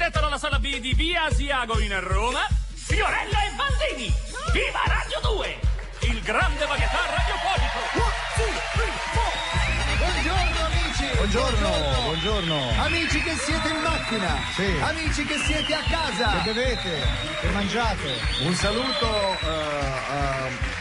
diretta dalla sala B di Via Asiago in Roma, Fiorella e Baldini. Viva Radio 2, il grande varietà radiofonico. 1, 2, 3, 4. Buongiorno amici. Buongiorno. Amici che siete in macchina. Sì. Amici che siete a casa. Che bevete? Che mangiate? Un saluto.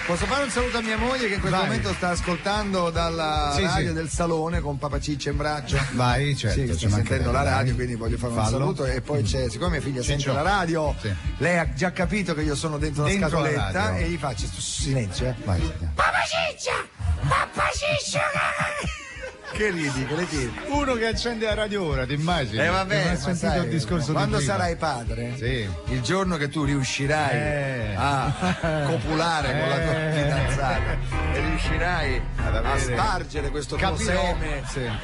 Posso fare un saluto a mia moglie che in questo momento sta ascoltando dalla radio del salone con Papa Ciccio in braccio. Vai, certo. Sì, che sta sentendo la radio, quindi voglio fare un saluto. E poi c'è, siccome mia figlia sente la radio, lei ha già capito che io sono dentro la scatoletta e gli faccio silenzio, Vai. Papa Ciccio! Papa Ciccio! Che ridi, che le tiri? Uno che accende la radio ora, ti immagini? Vabbè, non hai sentito il discorso quando di prima. sarai padre, sì, il giorno che tu riuscirai a copulare con la tua fidanzata e riuscirai a spargere questo tuo seme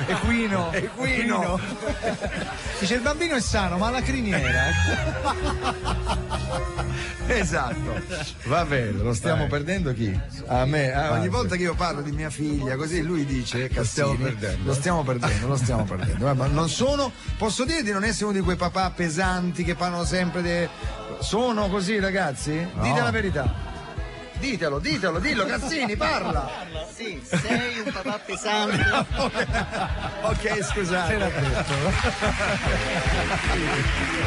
equino. Dice il bambino è sano, ma la criniera. Esatto. Va bene, lo stiamo perdendo chi? A me. Ogni volta che io parlo di mia figlia, così lui dice Cassini, lo stiamo perdendo. Ma non sono, posso dire di non essere uno di quei papà pesanti che parlano sempre sono così, ragazzi? No. Dite la verità. Dillo Cassini, parla. Sì, sei un papà pesante. Ok, scusate.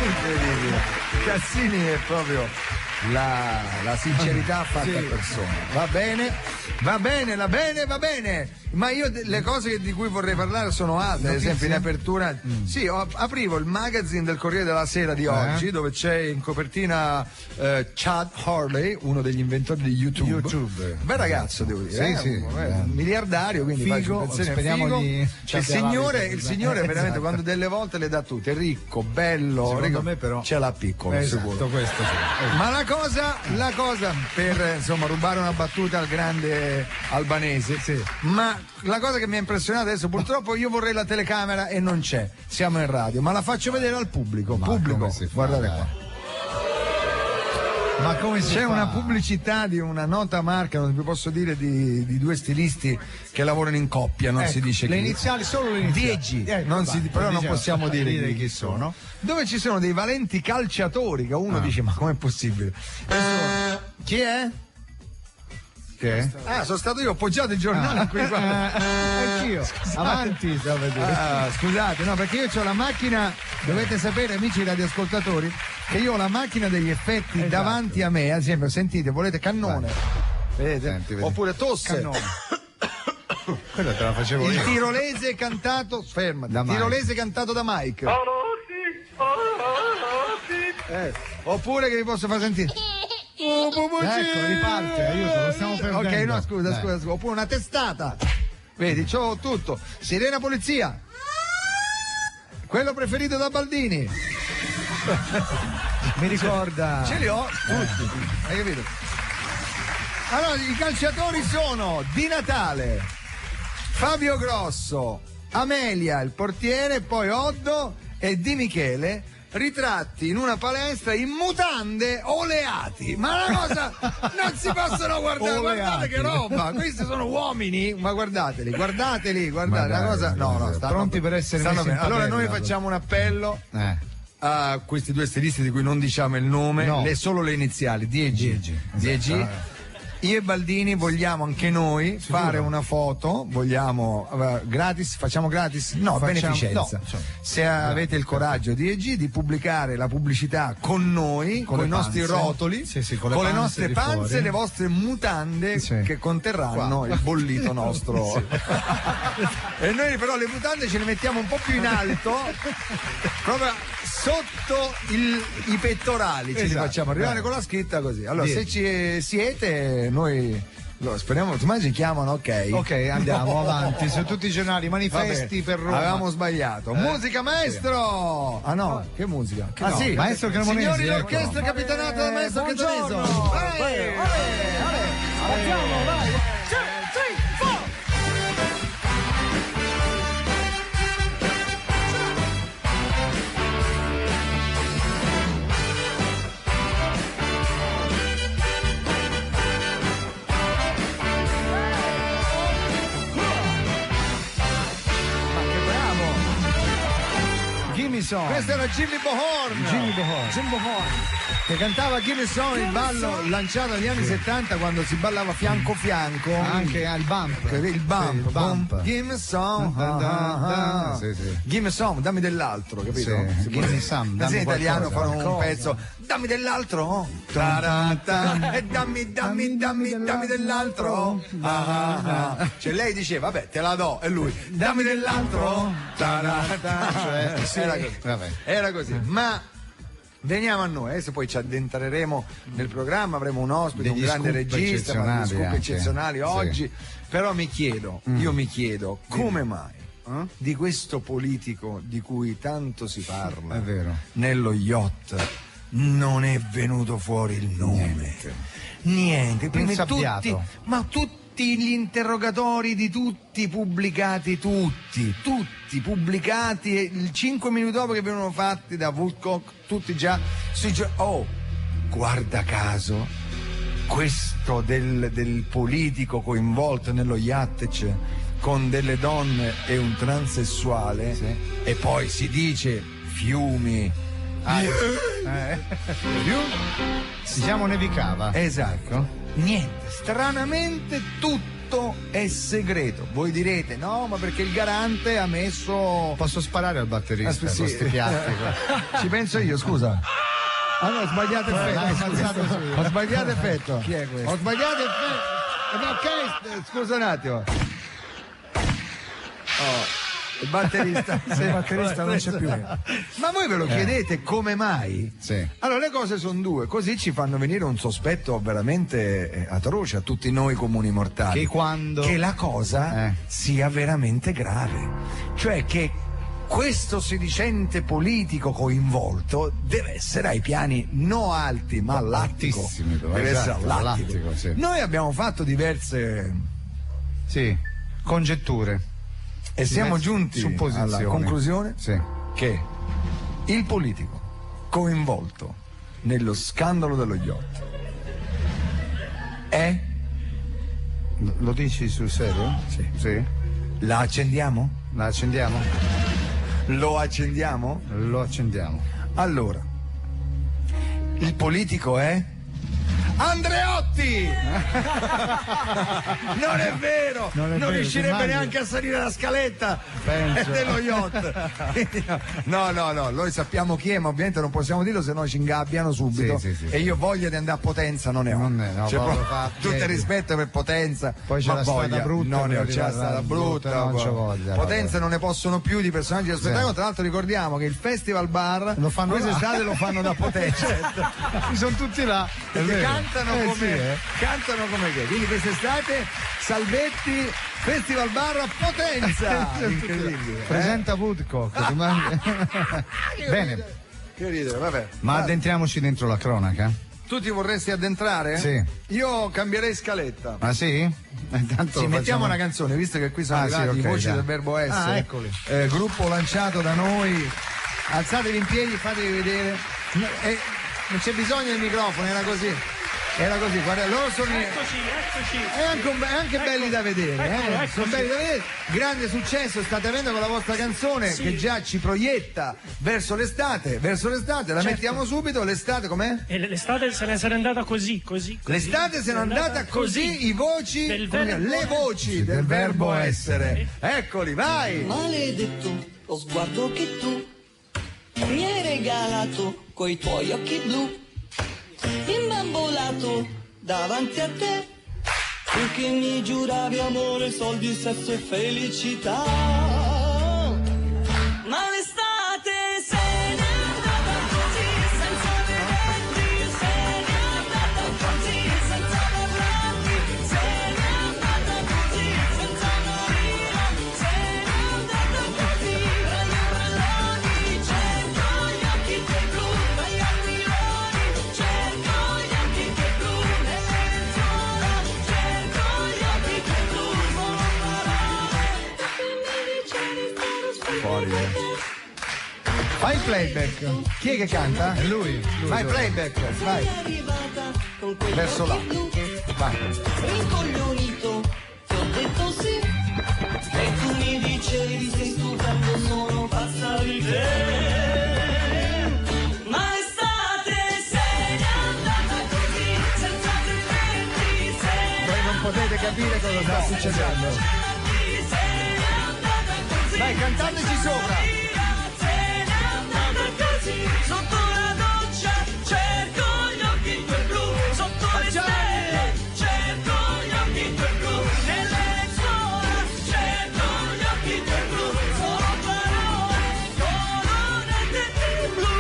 Incredibile. Cassini è proprio la sincerità fatta a persona. Va bene. Ma io le cose di cui vorrei parlare sono altre. Ad esempio in apertura aprivo il magazine del Corriere della Sera di oggi, dove c'è in copertina Chad Hurley, uno degli inventori di YouTube. Bel ragazzo, devo dire. Un miliardario, quindi figo, speriamo di... Il signore veramente quando delle volte le dà tutte, è ricco, bello, secondo me però ce l'ha piccolo, sicuro. Questo sì. Ma la cosa per insomma rubare una battuta al grande albanese, ma la cosa che mi ha impressionato adesso, purtroppo io vorrei la telecamera e non c'è, siamo in radio, ma la faccio vedere al pubblico. Guardate qua. Ma come si C'è fa? una pubblicità di una nota marca, non vi posso dire, di due stilisti che lavorano in coppia, non si dice le chi. iniziali, solo le iniziali. DG, però non possiamo dire chi sono. Dove ci sono dei valenti calciatori che uno dice ma com'è possibile? Chi è? Che? Sono stato io, ho appoggiato il giornale qui. Anch'io. Avanti, scusate, no, perché io ho la macchina, dovete sapere, amici radioascoltatori, che io ho la macchina degli effetti davanti a me, ad esempio, sentite, volete cannone? Vedete? Senti. Oppure tosse. Cannone. Quello te la facevo io. Il tirolese cantato, fermati, tirolese cantato da Mike. Oppure che vi posso far sentire? Ecco, riparte, aiuto, lo stiamo perdendo. Ok, no, scusa. Oppure una testata. Vedi, c'ho tutto. Sirena polizia. Quello preferito da Baldini. Mi ricorda. Ce li ho tutti. Hai capito? Allora, i calciatori sono Di Natale, Fabio Grosso, Amelia, il portiere, poi Oddo e Di Michele, ritratti in una palestra in mutande oleati. Ma la cosa non si possono guardare, guardate che roba, questi sono uomini, ma guardateli, la cosa stanno pronti per essere messi in allora noi padella. facciamo un appello a questi due stilisti di cui non diciamo il nome, solo le iniziali, DG. Io e Baldini vogliamo anche noi fare una foto, vogliamo gratis, facciamo gratis? No, beneficenza. Se avete il coraggio di pubblicare la pubblicità con noi, con i nostri rotoli, con le nostre panze e le vostre mutande che conterranno il bollito nostro. E noi però le mutande ce le mettiamo un po' più in alto, proprio sotto i pettorali, ce li facciamo arrivare con la scritta così. Allora, se ci siete, noi speriamo, domani ci chiamano, ok, andiamo avanti su tutti i giornali, manifesti per Roma. Avevamo sbagliato. Musica, maestro! Ah no, che musica? Sì, maestro Cremonesi. Signori, l'orchestra capitanata dal maestro Cremonesi. Andiamo, vai! 2, 3, 4! Song. Questa era Jimmy Bohorn. Che cantava Give Me Some, il ballo lanciato negli anni 70 quando si ballava fianco fianco. Anche al bump. Il bump. Give me some. Sì. Give me some, dammi dell'altro, capito? Sì. Give me some. Se in italiano fanno un pezzo, dammi dell'altro. E dammi dell'altro. Cioè lei diceva, vabbè, te la do, e lui, dammi dell'altro. Era così. Ma veniamo a noi, adesso poi ci addentreremo nel programma, avremo un ospite, un grande regista, degli scoop eccezionali oggi, però io mi chiedo come mai di questo politico di cui tanto si parla nello yacht non è venuto fuori il nome, niente. Tutti gli interrogatori di tutti pubblicati, pubblicati, e 5 minuti dopo che venivano fatti da Woodcock, tutti già guarda caso, questo del politico coinvolto nello yacht con delle donne e un transessuale, e poi si dice diciamo nevicava. Esatto. Niente, stranamente tutto è segreto. Voi direte no, ma perché il garante ha messo. Posso sparare al batterista con questi piatti? Ci penso io, scusa. Ah no, ho sbagliato effetto. Ho sbagliato effetto. Chi è questo? Ho sbagliato effetto. Ok, scusa un attimo. Il batterista non c'è più. Ma voi ve lo chiedete come mai? Sì. Allora le cose sono due, così ci fanno venire un sospetto veramente atroce a tutti noi comuni mortali, che la cosa sia veramente grave, cioè che questo sedicente politico coinvolto deve essere ai piani no alti ma all'attico, deve essere all'attico. Sì. Noi abbiamo fatto diverse congetture e siamo giunti alla conclusione che il politico coinvolto nello scandalo dello yacht è... Lo dici sul serio? Sì. La accendiamo? La accendiamo? Lo accendiamo? Lo accendiamo. Allora, il politico è... Andreotti! Non è vero! Non riuscirebbe neanche a salire la scaletta dello yacht. No, noi sappiamo chi è, ma ovviamente non possiamo dirlo, se no ci ingabbiano subito. E io voglia di andare a Potenza non ne ho. Tutto il rispetto per Potenza. Poi c'è la strada brutta. Non ne ho, c'è la strada brutta. Potenza non ne possono più di personaggi del spettacolo. Tra l'altro ricordiamo che il Festival Bar quest'estate lo fanno da Potenza. Ci sono tutti là. Cantano come che. Quindi quest'estate Salvetti Festival Bar a Potenza. Incredibile. Presenta Woodcock. Bene. Che ridere, vabbè. Ma addentriamoci dentro la cronaca. Tu ti vorresti addentrare? Sì. Io cambierei scaletta. Ah sì? Intanto mettiamo una canzone, visto che qui sono arrivati i voci del verbo essere. Eccoli. Gruppo lanciato da noi. Alzatevi in piedi, fatevi vedere. Non c'è bisogno del microfono, era così, guarda, loro sono eccoci. È anche belli da vedere, sono belli da vedere. Grande successo state avendo con la vostra canzone, che già ci proietta verso l'estate, la mettiamo subito. L'estate com'è? L'estate se ne sarà andata così. L'estate se n'è andata così, le voci del verbo essere. Eccoli, vai! Maledetto lo sguardo che tu mi hai regalato coi tuoi occhi blu, imbambolato davanti a te, tu che mi giuravi amore, soldi, sesso e felicità. Ma l'estate se n'è andata così, senza vederti, se n'è andata così, senza parlarti, se n'è andata così, senza morire, se n'è andata così, tra gli ombrelloni, cerco gli occhi tuoi blu, tra gli aquiloni, cerco gli occhi tuoi blu, nelle lenzuola, cerco gli occhi tuoi blu, sono parole, e mi dicevi stare Fuori. Fai il playback. Chi è che canta? È lui. Fai il playback, vai. Verso là. Vai. Incoglionito, ti ho detto sì, e tu mi dicevi sei stupendo, sono pazza di te. capire cosa sta succedendo. Dai, cantateci sopra. Sotto la doccia cerco gli occhi tuoi blu, sotto le stelle cerco gli occhi tuoi blu, nelle lenzuola cerco gli occhi tuoi blu, sono parole colorate di blu.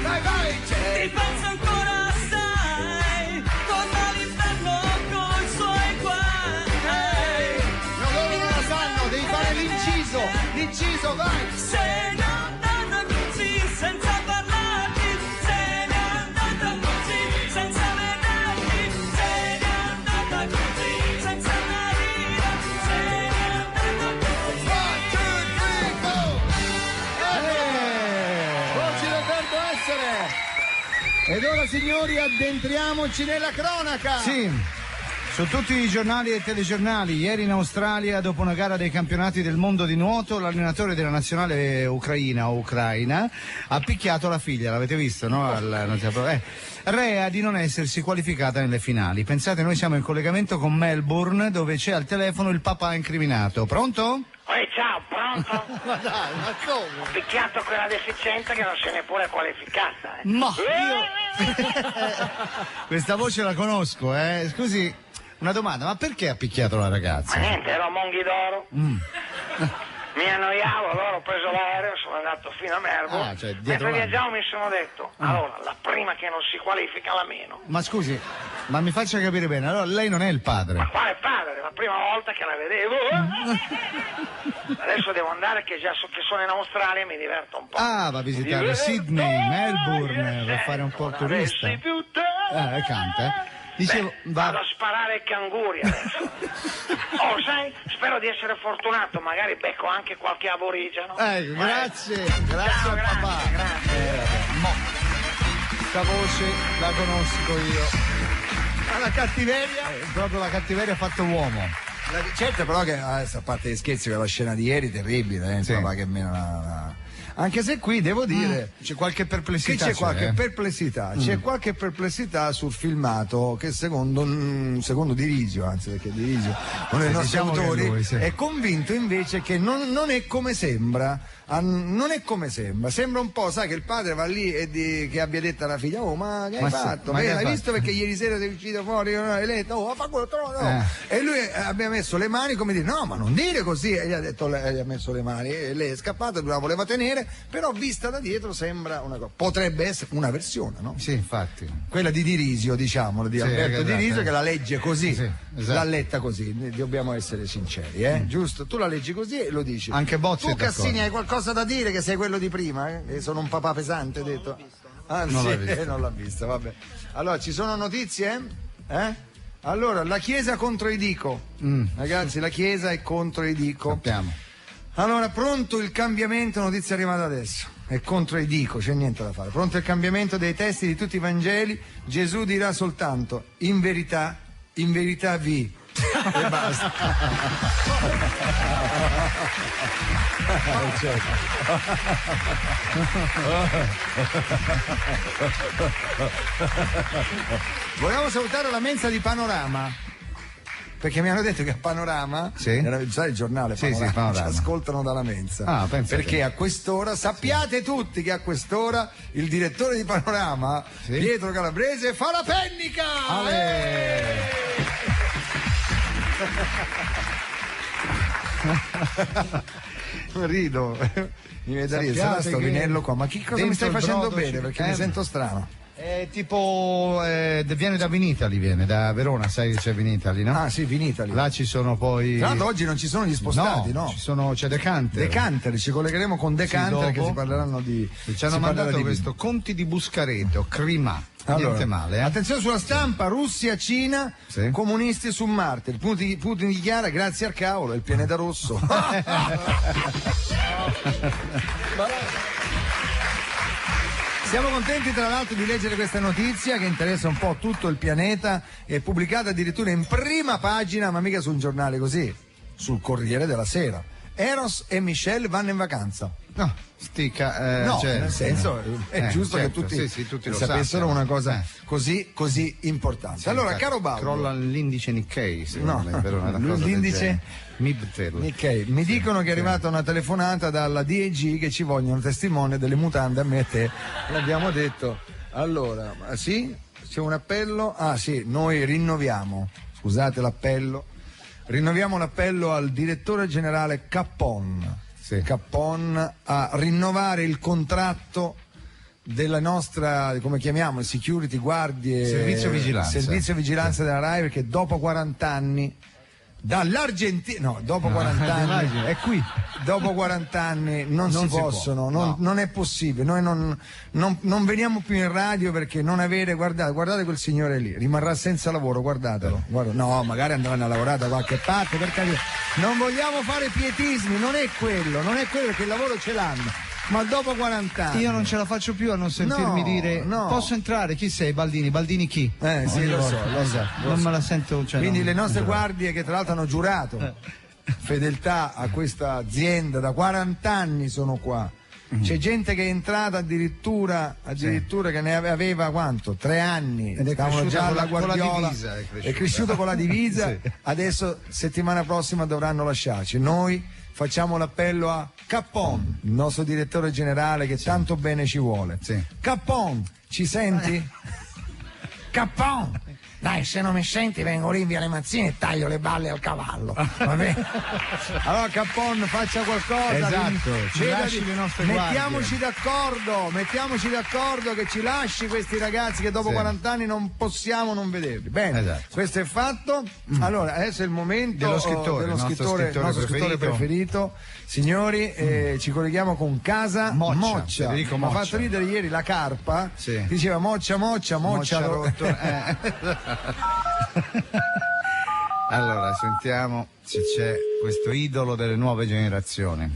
Vai, vai. Ti penso ancora assai, torna l'inverno coi suoi guai. No, loro non la sanno, devi fare l'inciso, vai. Se n'è andata così senza parlarti, se n'è andata così senza vederti, se n'è andata così senza una lira, se n'è andata così. Voci d'Alberto Essere. Ed ora, signori, addentriamoci nella cronaca. Sì. Su tutti i giornali e telegiornali, ieri in Australia, dopo una gara dei campionati del mondo di nuoto, l'allenatore della nazionale ucraina ha picchiato la figlia, l'avete visto, no? Rea di non essersi qualificata nelle finali. Pensate, noi siamo in collegamento con Melbourne, dove c'è al telefono il papà incriminato. Pronto? Ciao, pronto? Ma dai, ma come? Ho picchiato quella deficiente che non si è neppure qualificata. Ma questa voce la conosco, Scusi, una domanda, ma perché ha picchiato la Ma ragazza? niente, ero a Monghidoro. Mi annoiavo, allora ho preso l'aereo, sono andato fino a Melbourne. Cioè, dietro Mentre l'angolo. viaggiavo mi sono detto, allora, la prima che non si qualifica la meno. Ma scusi, ma mi faccia capire bene, allora lei non è il Ma padre? quale padre? La prima volta che la vedevo. Adesso devo andare che già so che sono in Australia e mi diverto un po'. Ah, va a visitare Sydney, Melbourne, va a fare un po' il turista. Canta, Dicevo, Vado a sparare ai canguri adesso. Sai, spero di essere fortunato, magari becco anche qualche aborigeno. Grazie Ciao, al papà. grazie. Questa voce la conosco io. La cattiveria? Proprio la cattiveria ha fatto uomo. Certo, però che adesso, a parte gli scherzi, quella scena di ieri terribile, Sì. papà che meno anche se qui devo dire C'è qualche perplessità. che c'è qualche perplessità, c'è qualche perplessità sul filmato che secondo Dirisio, anzi perché Dirisio uno dei nostri diciamo che autori lui, sì. è convinto invece che non è come sembra. Non è come sembra un po', sai, che il padre va lì e che abbia detto alla figlia, ma che hai sì, fatto? ma che hai L'hai fatto? visto perché ieri sera sei uscito fuori, non hai letto, fa quello, no. E lui abbia messo le mani come dire, no, ma non dire così, e gli ha detto, gli ha messo le mani, e lei è scappata, lui la voleva tenere, però vista da dietro sembra una cosa, potrebbe essere una versione, no? Sì, infatti. Quella di Dirisio, diciamolo, di Sì, Alberto esatto, Dirisio, che la legge così, Sì, esatto. l'ha letta così, dobbiamo essere sinceri, giusto? Tu la leggi così e lo dici. Anche Bozzi Tu è d'accordo. Cassini hai qualcosa da dire, che sei quello di prima, che sono un papà pesante, detto. Ah, Non sì, l'hai visto. non l'ha vista, vabbè. Allora, ci sono notizie? Allora, la Chiesa contro i Dico. Ragazzi, la Chiesa è contro i Dico. Sappiamo. Allora, pronto il cambiamento, notizia arrivata adesso. È contro i Dico, c'è niente da fare. Pronto il cambiamento dei testi di tutti i Vangeli. Gesù dirà soltanto, in verità vi. E basta. Vogliamo salutare la mensa di Panorama, perché mi hanno detto che a Panorama, Sì. sai il giornale Sì, Panorama, sì, Panorama. ci ascoltano dalla mensa. Ah, pensa perché te. a quest'ora, sappiate tutti che a quest'ora il direttore di Panorama, Sì. Pietro Calabrese, fa la pennica! Rido, mi viene da ridere, sarà Sappiate sto che vinello qua, ma che cosa mi dentro stai il facendo brodo bere? ci- Perché mi sento strano. Tipo viene da Vinitali, viene da Verona, sai che c'è Vinitali, no? Ah sì, Vinitali. Là ci sono poi. Tra l'altro oggi non ci sono gli spostati, no? c'è Decanter. Decanter, ci collegheremo con Decanter, Sì, che dopo. si parleranno di. Ci hanno si parlerà mandato di questo Conti di Buscareto, Crima. Allora, Niente male, attenzione sulla stampa, Russia, Cina, Sì. comunisti su Marte. Putin dichiara grazie al cavolo, è il pianeta rosso. Siamo contenti tra l'altro di leggere questa notizia che interessa un po' tutto il pianeta, è pubblicata addirittura in prima pagina, ma mica su un giornale così, sul Corriere della Sera. Eros e Michelle vanno in vacanza. No, stica. No, cioè, nel senso è giusto certo, che tutti lo sapessero sappiano. una cosa così importante. Sì, allora, infatti, caro Baldo, crolla l'indice Nikkei, secondo No, me, per una cosa del l'indice genere. Mibtel. ok, mi dicono che è arrivata una telefonata dalla DEG che ci vogliono testimone delle mutande a me e te. L'abbiamo detto. Allora, sì? C'è un appello? Ah sì, noi rinnoviamo. Scusate l'appello. Rinnoviamo l'appello al direttore generale Cappon. Sì. Cappon a rinnovare il contratto della nostra, come chiamiamo, security, guardie, Servizio vigilanza. della RAI, perché dopo 40 anni dall'Argentina, no, dopo 40 anni è qui. dopo 40 anni non si può, possono, no. non è possibile, noi non veniamo più in radio perché non avere, guardate quel signore lì, rimarrà senza lavoro, guardatelo, no, magari andranno a lavorare da qualche parte, per carità, non vogliamo fare pietismi, non è quello che il lavoro ce l'hanno, ma dopo 40 anni Io non ce la faccio più a non sentirmi No, dire no. posso entrare? Chi sei? Baldini? Baldini chi? sì, Ogni lo so, volta. lo so. Non me la sento. Cioè, quindi non- le nostre non- guardie che tra l'altro hanno giurato fedeltà a questa azienda da 40 anni sono qua. C'è gente che è entrata addirittura che ne aveva quanto? 3 anni. Ed è Stavano cresciuta già con la- alla con la Guardiola. divisa, È cresciuto con la divisa. Sì. Adesso settimana prossima dovranno lasciarci. Noi facciamo l'appello a Cappon, il nostro direttore generale che tanto bene ci vuole. Sì. Cappon, ci senti? Cappon! Dai, se non mi senti vengo lì in via Le Mazzine e taglio le balle al cavallo. Va bene? Allora Cappon faccia qualcosa. Esatto, ci veda lasci di- le nostre mettiamoci d'accordo che ci lasci questi ragazzi che dopo Sì. 40 anni non possiamo non vederli. Bene, Esatto. questo è fatto. Allora, adesso è il momento Dello scrittore, dello il nostro nostro scrittore preferito. Signori, ci colleghiamo con Casa Moccia, Federico Mi ha Moccia. fatto ridere ieri la Carpa, Sì. diceva Moccia rotto. Allora, sentiamo se c'è questo idolo delle nuove generazioni.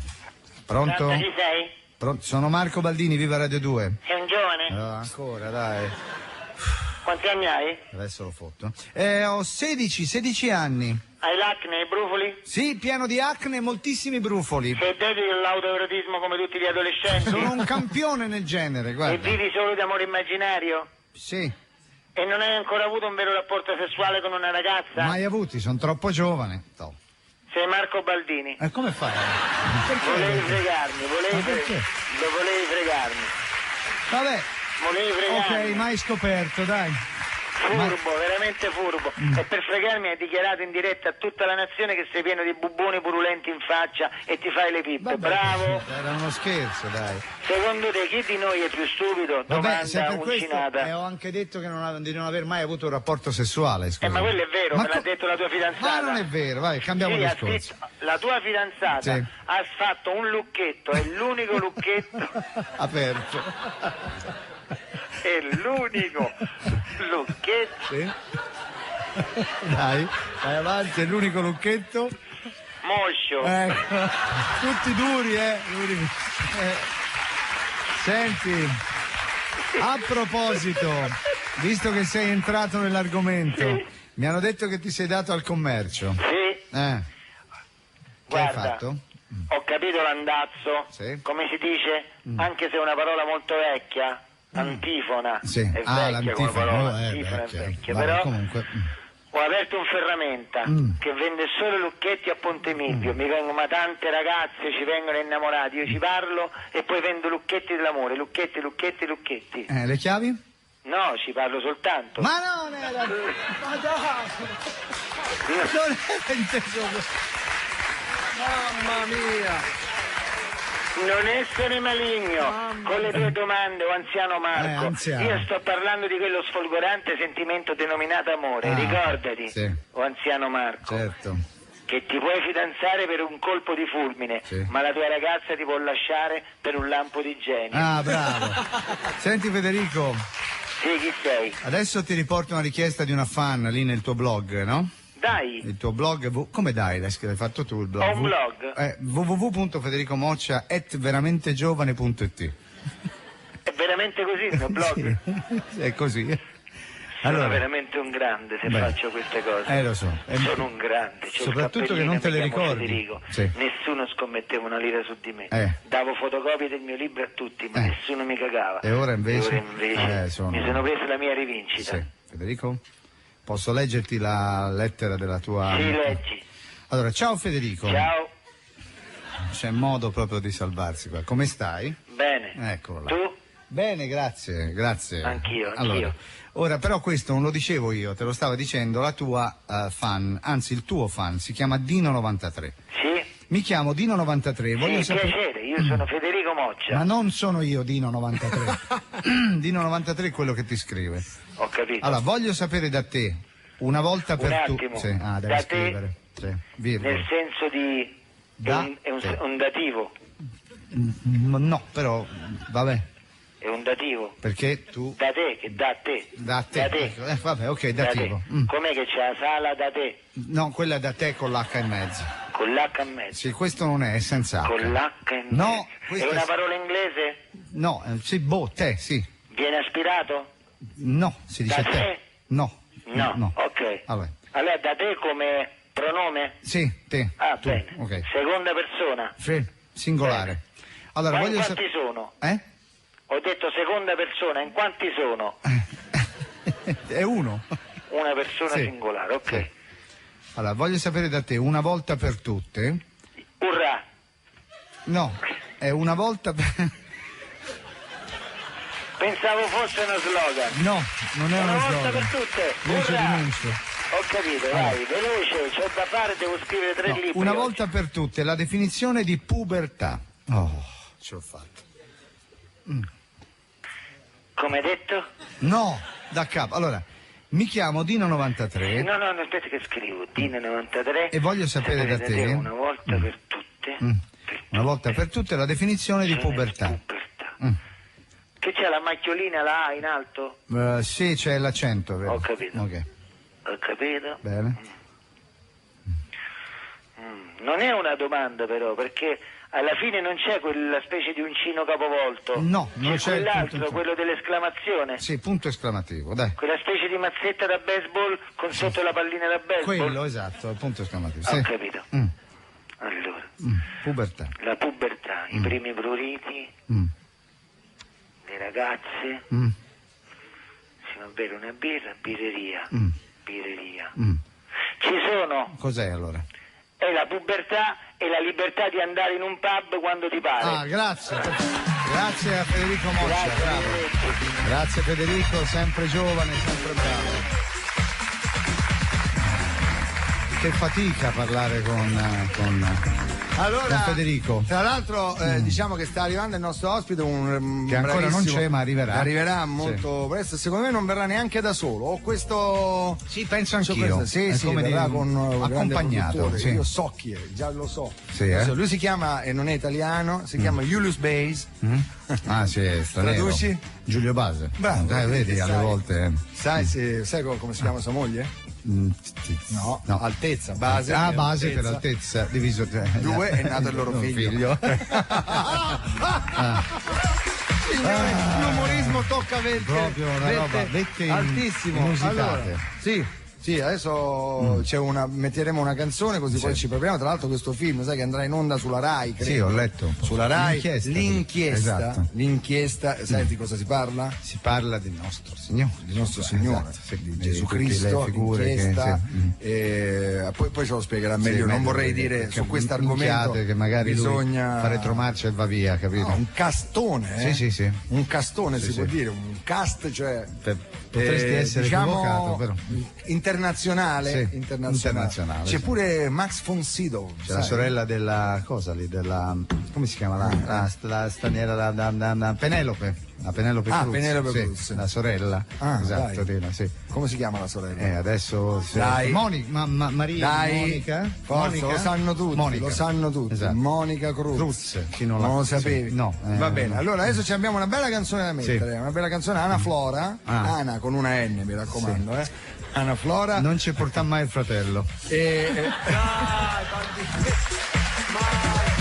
Pronto? Ci sei? Pronto? Sono Marco Baldini, viva Radio 2. Sei un giovane? Ancora, dai. Quanti anni hai? Adesso lo foto. Ho 16 anni. Hai l'acne, i brufoli? Sì, pieno di acne e moltissimi brufoli. Sei dedico all'autoerotismo come tutti gli adolescenti? Sono un campione nel genere, E guarda. vivi solo di amore immaginario? Sì, E non hai ancora avuto un vero rapporto sessuale con una ragazza? mai avuti, sono troppo giovane. No. Sei Marco Baldini. E come fai? Volevi fregarmi, Ma perché? volevi fregarmi. Vabbè, Volevi fregarmi. ok, mai scoperto, dai. Furbo, veramente furbo. E per fregarmi hai dichiarato in diretta a tutta la nazione che sei pieno di bubboni purulenti in faccia e ti fai le pippe. Vabbè, Bravo. Era uno scherzo, dai. Secondo te chi di noi è più stupido? Vabbè, se Domanda per questo uncinata. ho anche detto che di non aver mai avuto un rapporto sessuale, scusa. Ma quello è vero, me l'ha detto la tua fidanzata. Ma non è vero, vai, cambiamo Sì, discorso. la tua fidanzata Sì. ha fatto un lucchetto, è l'unico lucchetto, Aperto. è l'unico lucchetto. Sì. Dai, vai avanti, è l'unico lucchetto. Moscio. Ecco. Tutti duri, Senti, a proposito, visto che sei entrato nell'argomento, mi hanno detto che ti sei dato al commercio. Sì, Che hai guarda, fatto? ho capito l'andazzo, Sì. come si dice, anche se è una parola molto vecchia, antifona, Sì. è vecchia come l'antifona, parola, antifona è vecchia. vecchia, Vabbè, però comunque. ho aperto un ferramenta che vende solo lucchetti a Ponte Milvio, mi vengono ma tante ragazze, ci vengono innamorati, io ci parlo e poi vendo lucchetti dell'amore, lucchetti. Le chiavi? No, ci parlo soltanto. Ma non era. Ma dai! Non era inteso. Mamma mia! Non essere maligno con le tue domande, o anziano Marco. Anziano. Io sto parlando di quello sfolgorante sentimento denominato amore, Ah, ricordati, sì. o anziano Marco, Certo. che ti puoi fidanzare per un colpo di fulmine, Sì. ma la tua ragazza ti può lasciare per un lampo di genio. Ah, bravo. Senti Federico, Sì, chi sei? adesso ti riporto una richiesta di una fan lì nel tuo blog, no? Dai, Il tuo blog, come dai? L'hai fatto tu il blog? ho un blog, www.federicomoccia@veramentegiovane.it. è veramente così il mio blog? Sì, è così. Sono veramente un grande se faccio queste cose. Lo so. Sono un grande. C'ho Soprattutto che non te le ricordi. Federico. Sì. Nessuno scommetteva una lira su di me. Davo fotocopie del mio libro a tutti, ma nessuno mi cagava. E ora invece? mi sono preso la mia rivincita. Sì. Federico? Posso leggerti la lettera della tua... Sì, leggi. Allora, ciao Federico. Ciao. C'è modo proprio di salvarsi qua. Come stai? Bene. Eccolo là. Tu? Bene, grazie. Anch'io. Allora, ora però questo non lo dicevo io, te lo stava dicendo la tua fan, anzi il tuo fan, si chiama Dino93. Sì. Mi chiamo Dino93, voglio sapere... piacere, io sono Federico Moccia. Ma non sono io Dino93. Dino93 è quello che ti scrive. Ho capito. Allora, voglio sapere da te, una volta per tutte... attimo. Sì. Ah, devi Da scrivere. Sì. Virgola. Nel senso di... è un dativo. No, però, vabbè. È un dativo. Perché tu... Da te, che da te. Da te. Ecco, vabbè, ok, Da dativo. te. Com'è che c'è la sala da te? No, quella è da te con l'H in mezzo. Con l'H in mezzo. Sì, questo non è senza H. Con l'H in mezzo. No, È questo una è- parola inglese? No, sì, te, sì. Viene aspirato? No, si dice Da te. te? No. No. Ok. Vabbè. Allora da te come pronome? Sì, te. Ah, tu. bene. Ok. Seconda persona? Sì, singolare. Allora, Ma in voglio quanti sono? Eh? Ho detto seconda persona, in quanti sono? È uno. Una persona Sì. singolare, ok. Sì. Allora, voglio sapere da te, una volta per tutte... Urrà! No, è una volta per... Pensavo fosse uno slogan. No, non è Una uno volta slogan. per tutte. Io ci Urrà! rinuncio. Ho capito, vai, veloce, c'ho da fare, devo scrivere 3 No, libri. una oggi. volta per tutte, la definizione di pubertà. Oh, ce l'ho fatta. Come hai detto? No, da capo. Allora, mi chiamo Dino93 No, aspetta che scrivo. Dino 93. e voglio sapere da te, Una volta per tutte. una volta per tutte, la definizione di pubertà. Che c'è la macchiolina là in alto? Sì, c'è l'accento, vero? Ho capito. Ok, Ho capito. bene. Non è una domanda però, perché alla fine non c'è quella specie di uncino capovolto. No, non c'è il quell'altro, punto. quello dell'esclamazione. Sì, punto esclamativo, dai. Quella specie di mazzetta da baseball con sotto la pallina da baseball. Quello, esatto, il punto esclamativo. Ho Sì. capito. Mm, Allora, pubertà. la pubertà, i primi pruriti, Mm, le ragazze, mm, si va a bere una birra, birreria, mm, birreria. mm. Ci sono, Cos'è allora? è la pubertà e la libertà di andare in un pub quando ti pare. Ah, grazie. Grazie a Federico Moccia, Grazie, bravo. Federico. Grazie Federico, sempre giovane, sempre bravo. Che fatica parlare con Allora, Federico. Tra l'altro, diciamo che sta arrivando il nostro ospite, un Che ancora non bravissimo- c'è, ma arriverà. Arriverà molto presto. Secondo me non verrà neanche da solo. Ho questo. Sì, penso c'ho anch'io. questo- Sì, È sì, come verrà dire, con un grande accompagnato. produttore. Sì. Io so chi è, già lo so. Sì, eh? Lui si chiama, e non è italiano, si chiama Julius Bass. Ah, sì, è straniero. Traduci? Giulio Base. Bravo, Vedi, alle sai. volte. Sai come si chiama sua moglie? No, No. altezza, base. Ah, per base altezza. per altezza, diviso. Due, è nato il loro Un figlio. Signore, l'umorismo tocca vette, Proprio una roba, vette altissimo. inusitate. Allora, sì, adesso metteremo una canzone così poi ci prepariamo. Tra l'altro questo film, sai che andrà in onda sulla Rai, credo. Sì, ho letto. Sulla Rai. L'inchiesta. Esatto. L'inchiesta, sai di cosa si parla? Si parla del nostro Signore. Del nostro Signore, Esatto, sì, di di Gesù tutte Cristo, le figure l'inchiesta, che, poi ce lo spiegherà meglio. Non meglio, vorrei perché dire su questo minchiate argomento che magari bisogna lui fa retromarcia e va via, capito? No, un castone, Sì. un castone Sì, si può sì. dire, un cast, cioè Potresti essere equivocato, però. internazionale, Sì, internazionale, C'è sì. pure Max von Sydow, C'è la sorella della cosa lì, della come si chiama la straniera, la Penelope. La Penelope Ah, Cruz. Penelope sì, Cruz. la sorella. Ah, esatto, dai. Dina, sì. Come si chiama la sorella? Adesso sì. Dai. Maria Dai, Monica. forza, Monica? lo sanno tutti, Monica. lo sanno tutti. Esatto. Monica Cruz. Cruz, chi non lo la sapevi? sì. No. Va bene, no. allora adesso ci abbiamo una bella canzone da mettere, Sì. una bella canzone, Ana Flora, Ah. Ana con una N, mi raccomando, Ana Flora. Non ci porta mai il fratello.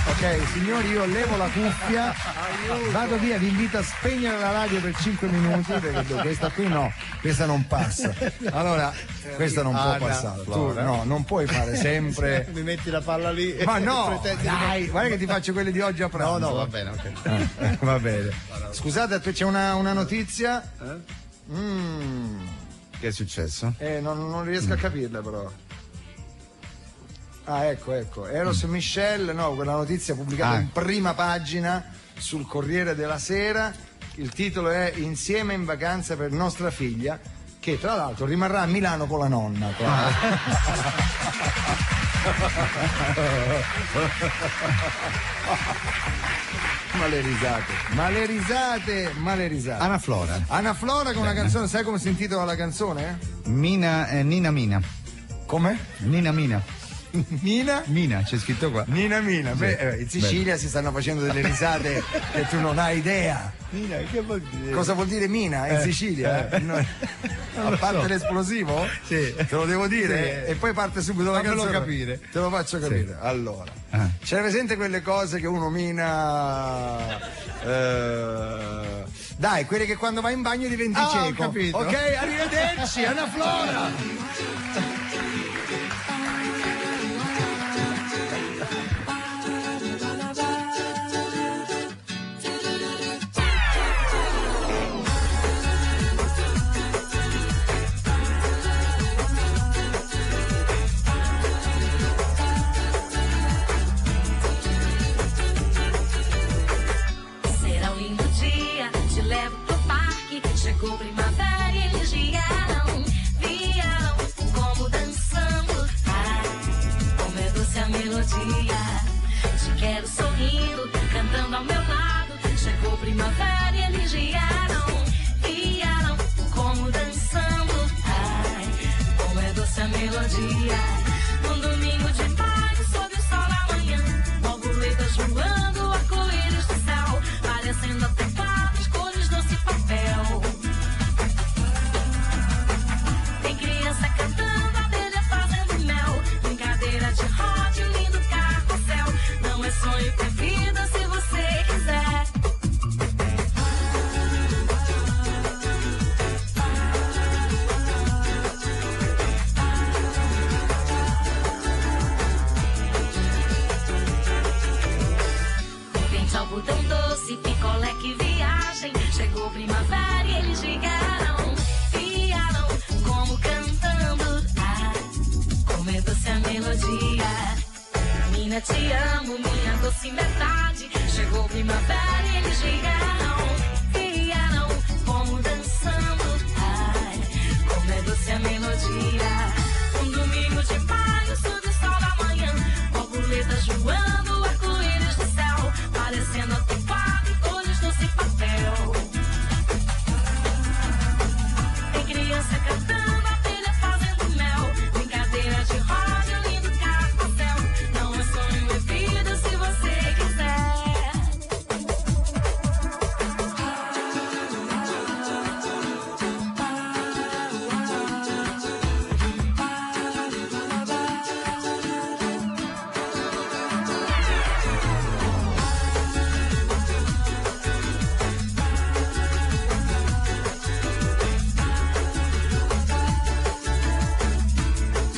Ok, Ok, signori, io levo la cuffia, vado via, vi invito a spegnere la radio per 5 minuti, perché questa qui no, questa non passa. Allora, questa non può passare. Tu, no, non puoi fare sempre. Mi metti la palla lì. Ma no, dai, guarda che ti faccio quelle di oggi a pranzo. No, va bene, ok. Va bene. Scusate, c'è una notizia. Che è successo? Non riesco a capirla però. Ah, ecco. Eros Michel, no, quella notizia pubblicata in prima pagina sul Corriere della Sera. Il titolo è Insieme in vacanza per nostra figlia, che tra l'altro rimarrà a Milano con la nonna. Ma le risate. Ana Flora con una canzone, sai come si intitola la canzone? Nina Mina. Come? Nina Mina. Mina, c'è scritto qua. Nina Mina. Beh, in Sicilia si stanno facendo delle risate che tu non hai idea. Mina, che vuol dire? Cosa vuol dire Mina in Sicilia? A parte l'esplosivo? Sì. Te lo devo dire? Sì. E poi parte subito la canzone. Capire. Te lo faccio capire. Sì. Allora, c'è presente quelle cose che uno mina. Dai, quelle che quando vai in bagno diventi cieco. Ho capito. Ok, arrivederci, Ana Flora. Será um lindo dia, te levo pro parque. Chegou primavera e eles vieram como dançando. Como é doce a melodia. Te quero sorrindo, cantando ao meu lado. Chegou primavera e eles vieram como dançando. Como é doce a melodia. Um domingo de maio, sob o sol da manhã, borboletas voando, arco-íris do céu, parecendo até quadros, cores, doce papel. Tem criança cantando, abelha fazendo mel, brincadeira de roda, um lindo carrossel. Não é sonho que é vida se você quiser. Pente algodão doce, picolé que viagem. Chegou primavera e eles vieram como cantando. Como é doce a melodia. Mina, te amo, minha doce metade. Chegou primavera e eles vieram como dançando. Como é doce a melodia. Um domingo de maio, sob o sol da manhã, borboletas voando, arco-íris do céu, parecendo atopado e cores doce papel. Tem criança cantando, abelha fazendo mel, brincadeira de roda, um lindo carrossel. Não é sonho, é vida se você quiser.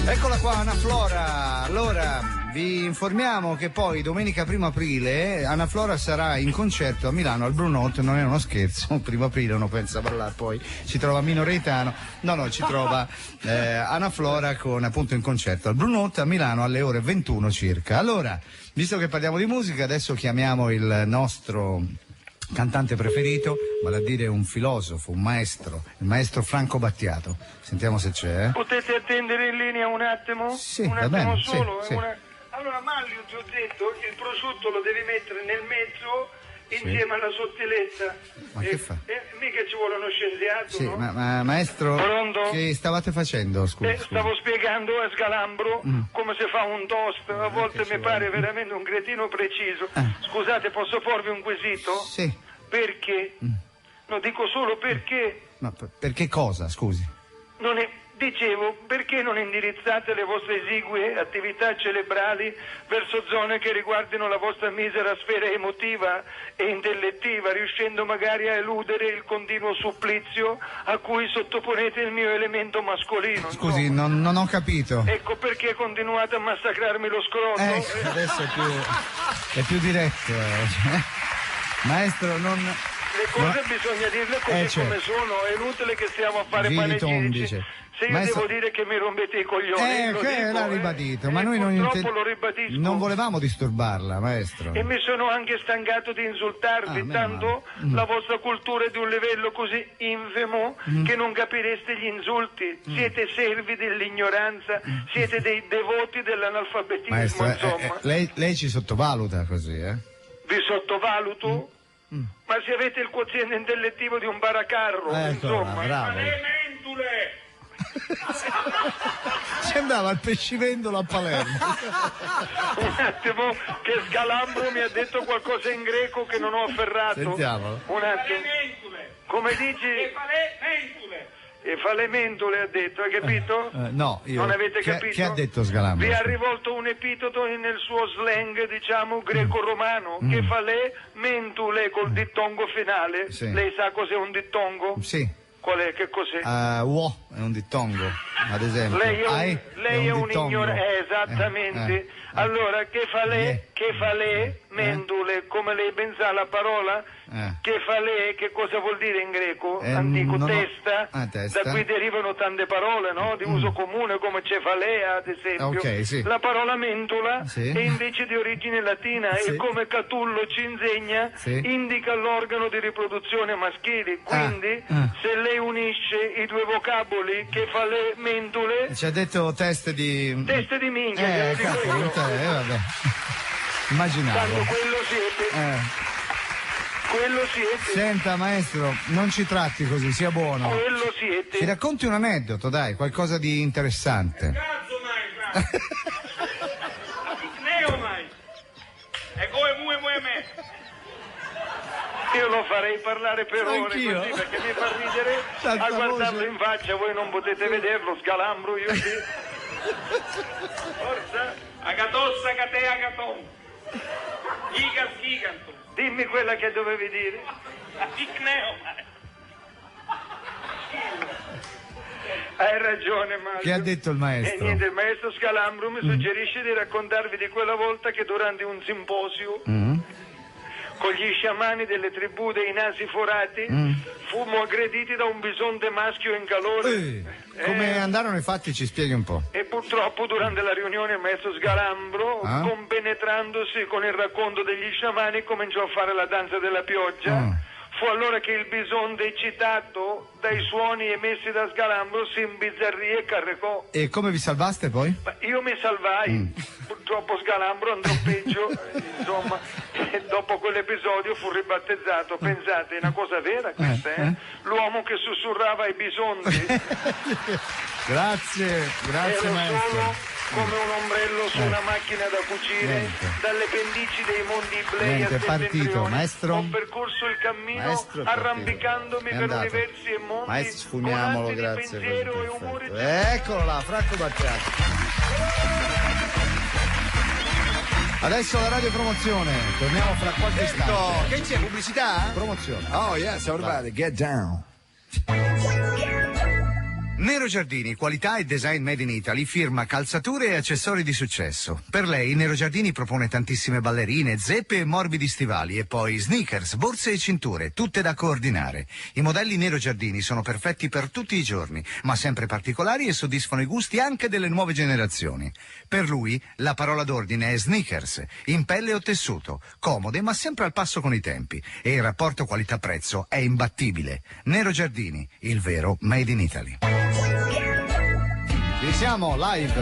Eccola qua, Ana Flora. Allora, vi informiamo che poi domenica 1 aprile Ana Flora sarà in concerto a Milano al Blue Note. Non è uno scherzo, 1 aprile uno pensa a ballare, poi ci trova Mino Reitano. No, ci trova Ana Flora con appunto in concerto al Blue Note a Milano alle ore 21 circa. Allora, visto che parliamo di musica, adesso chiamiamo il nostro cantante preferito, vale a dire un filosofo, un maestro, il maestro Franco Battiato. Sentiamo se c'è. Potete attendere in linea un attimo? Sì, un va attimo bene, solo? sì. Allora, Manlio, ti ho detto, il prosciutto lo devi mettere nel mezzo insieme alla sottiletta. Ma che fa? Mica ci vuole uno scienziato, Sì, no? ma maestro, Pronto? che stavate facendo? Scusa. Stavo spiegando a Scalambro come si fa un toast, a volte mi pare veramente un cretino preciso. Scusate, posso porvi un quesito? Sì. Perché? Lo dico solo perché Ma perché cosa, scusi? non è Dicevo, perché non indirizzate le vostre esigue attività cerebrali verso zone che riguardino la vostra misera sfera emotiva e intellettiva, riuscendo magari a eludere il continuo supplizio a cui sottoponete il mio elemento mascolino? Scusi, non ho capito. Ecco perché continuate a massacrarmi lo scroto. Adesso è più diretto. Maestro, non... Le cose bisogna dirle così come sono, è inutile che stiamo a fare Giri tondi, panegirici. Se io Maestro... devo dire che mi rompete i coglioni, lo dico, l'ha ribadito, ma noi purtroppo lo ribadisco. Non volevamo disturbarla, maestro. E mi sono anche stancato di insultarvi, tanto la vostra cultura è di un livello così infimo che non capireste gli insulti. Siete servi dell'ignoranza, siete dei devoti dell'analfabetismo, Maestro, insomma. lei ci sottovaluta così, Vi sottovaluto? Ma se avete il quoziente intellettivo di un baracarro, insomma. Bravo. Mentule! Ci andava al pescivendolo a Palermo. Un attimo, che Scalambro mi ha detto qualcosa in greco che non ho afferrato. Sentiamolo. Un attimo. Mentule! Come dici? E fale mentule! E fa le mentole, ha detto, hai capito? No, io... Non avete capito? Che ha detto Scalambro? Vi ha rivolto un epiteto nel suo slang, diciamo, greco-romano, che fa le mentule col dittongo finale. Sì. Lei sa cos'è un dittongo? Sì. Qual è? Che cos'è? Uo è un dittongo, ad esempio. Lei è un dittongo. ignorante, esattamente. Allora, che fa le mentule, come lei ben sa la parola? Che fa le, che cosa vuol dire in greco? Antico, testa. Testa. Da cui derivano tante parole, no? Di uso comune, come cefalea, ad esempio. Ok, sì. La parola mentula è invece di origine latina e come Catullo ci insegna, indica l'organo di riproduzione maschile. Quindi, se lei unisce i due vocaboli, che fa le mentule... Ci ha detto teste di minchia, vabbè. Immaginavo. Tanto quello siete. Quello siete. Senta maestro, non ci tratti così, sia buono. Quello siete. Ci racconti un aneddoto, dai, qualcosa di interessante. Cazzo mai, Neo mai! E come muove me! Io lo farei parlare per ore così perché mi fa ridere a guardarlo in faccia, voi non potete vederlo, Scalambro, io sì. Forza! Agatossa cate agaton! Gigas giganto! Dimmi quella che dovevi dire. Icneo mai! Hai ragione, Mario. Che ha detto il maestro? E niente, il maestro Scalambro mi suggerisce di raccontarvi di quella volta che durante un simposio con gli sciamani delle tribù dei nasi forati fummo aggrediti da un bisonte maschio in calore. Come andarono i fatti, ci spieghi un po'. E purtroppo durante la riunione il maestro Scalambro, compenetrandosi con il racconto degli sciamani, cominciò a fare la danza della pioggia. Fu allora che il bisonte, eccitato dai suoni emessi da Scalambro, si imbizzarrì e carrecò. E come vi salvaste poi? Ma io mi salvai, purtroppo Scalambro andò peggio, insomma, e dopo quell'episodio fu ribattezzato. Pensate, è una cosa vera questa, l'uomo che sussurrava ai bisonti. Grazie maestro. Solo come un ombrello su una macchina da cucire, dalle pendici dei monti Iblei a settentrione. Maestro. Ho percorso il cammino arrampicandomi per universi e monti. Maestro, sfumiamolo, con grazie. di pensiero e umore. Eccolo là, Franco Battiato. Adesso la radiopromozione, torniamo fra qualche istante. Che c'è, pubblicità? Promozione. Oh yes, everybody, get down. Nero Giardini, qualità e design made in Italy, firma calzature e accessori di successo. Per lei Nero Giardini propone tantissime ballerine, zeppe e morbidi stivali e poi sneakers, borse e cinture, tutte da coordinare. I modelli Nero Giardini sono perfetti per tutti i giorni, ma sempre particolari e soddisfano i gusti anche delle nuove generazioni. Per lui la parola d'ordine è sneakers, in pelle o tessuto, comode ma sempre al passo con i tempi e il rapporto qualità-prezzo è imbattibile. Nero Giardini, il vero made in Italy. Ci siamo live.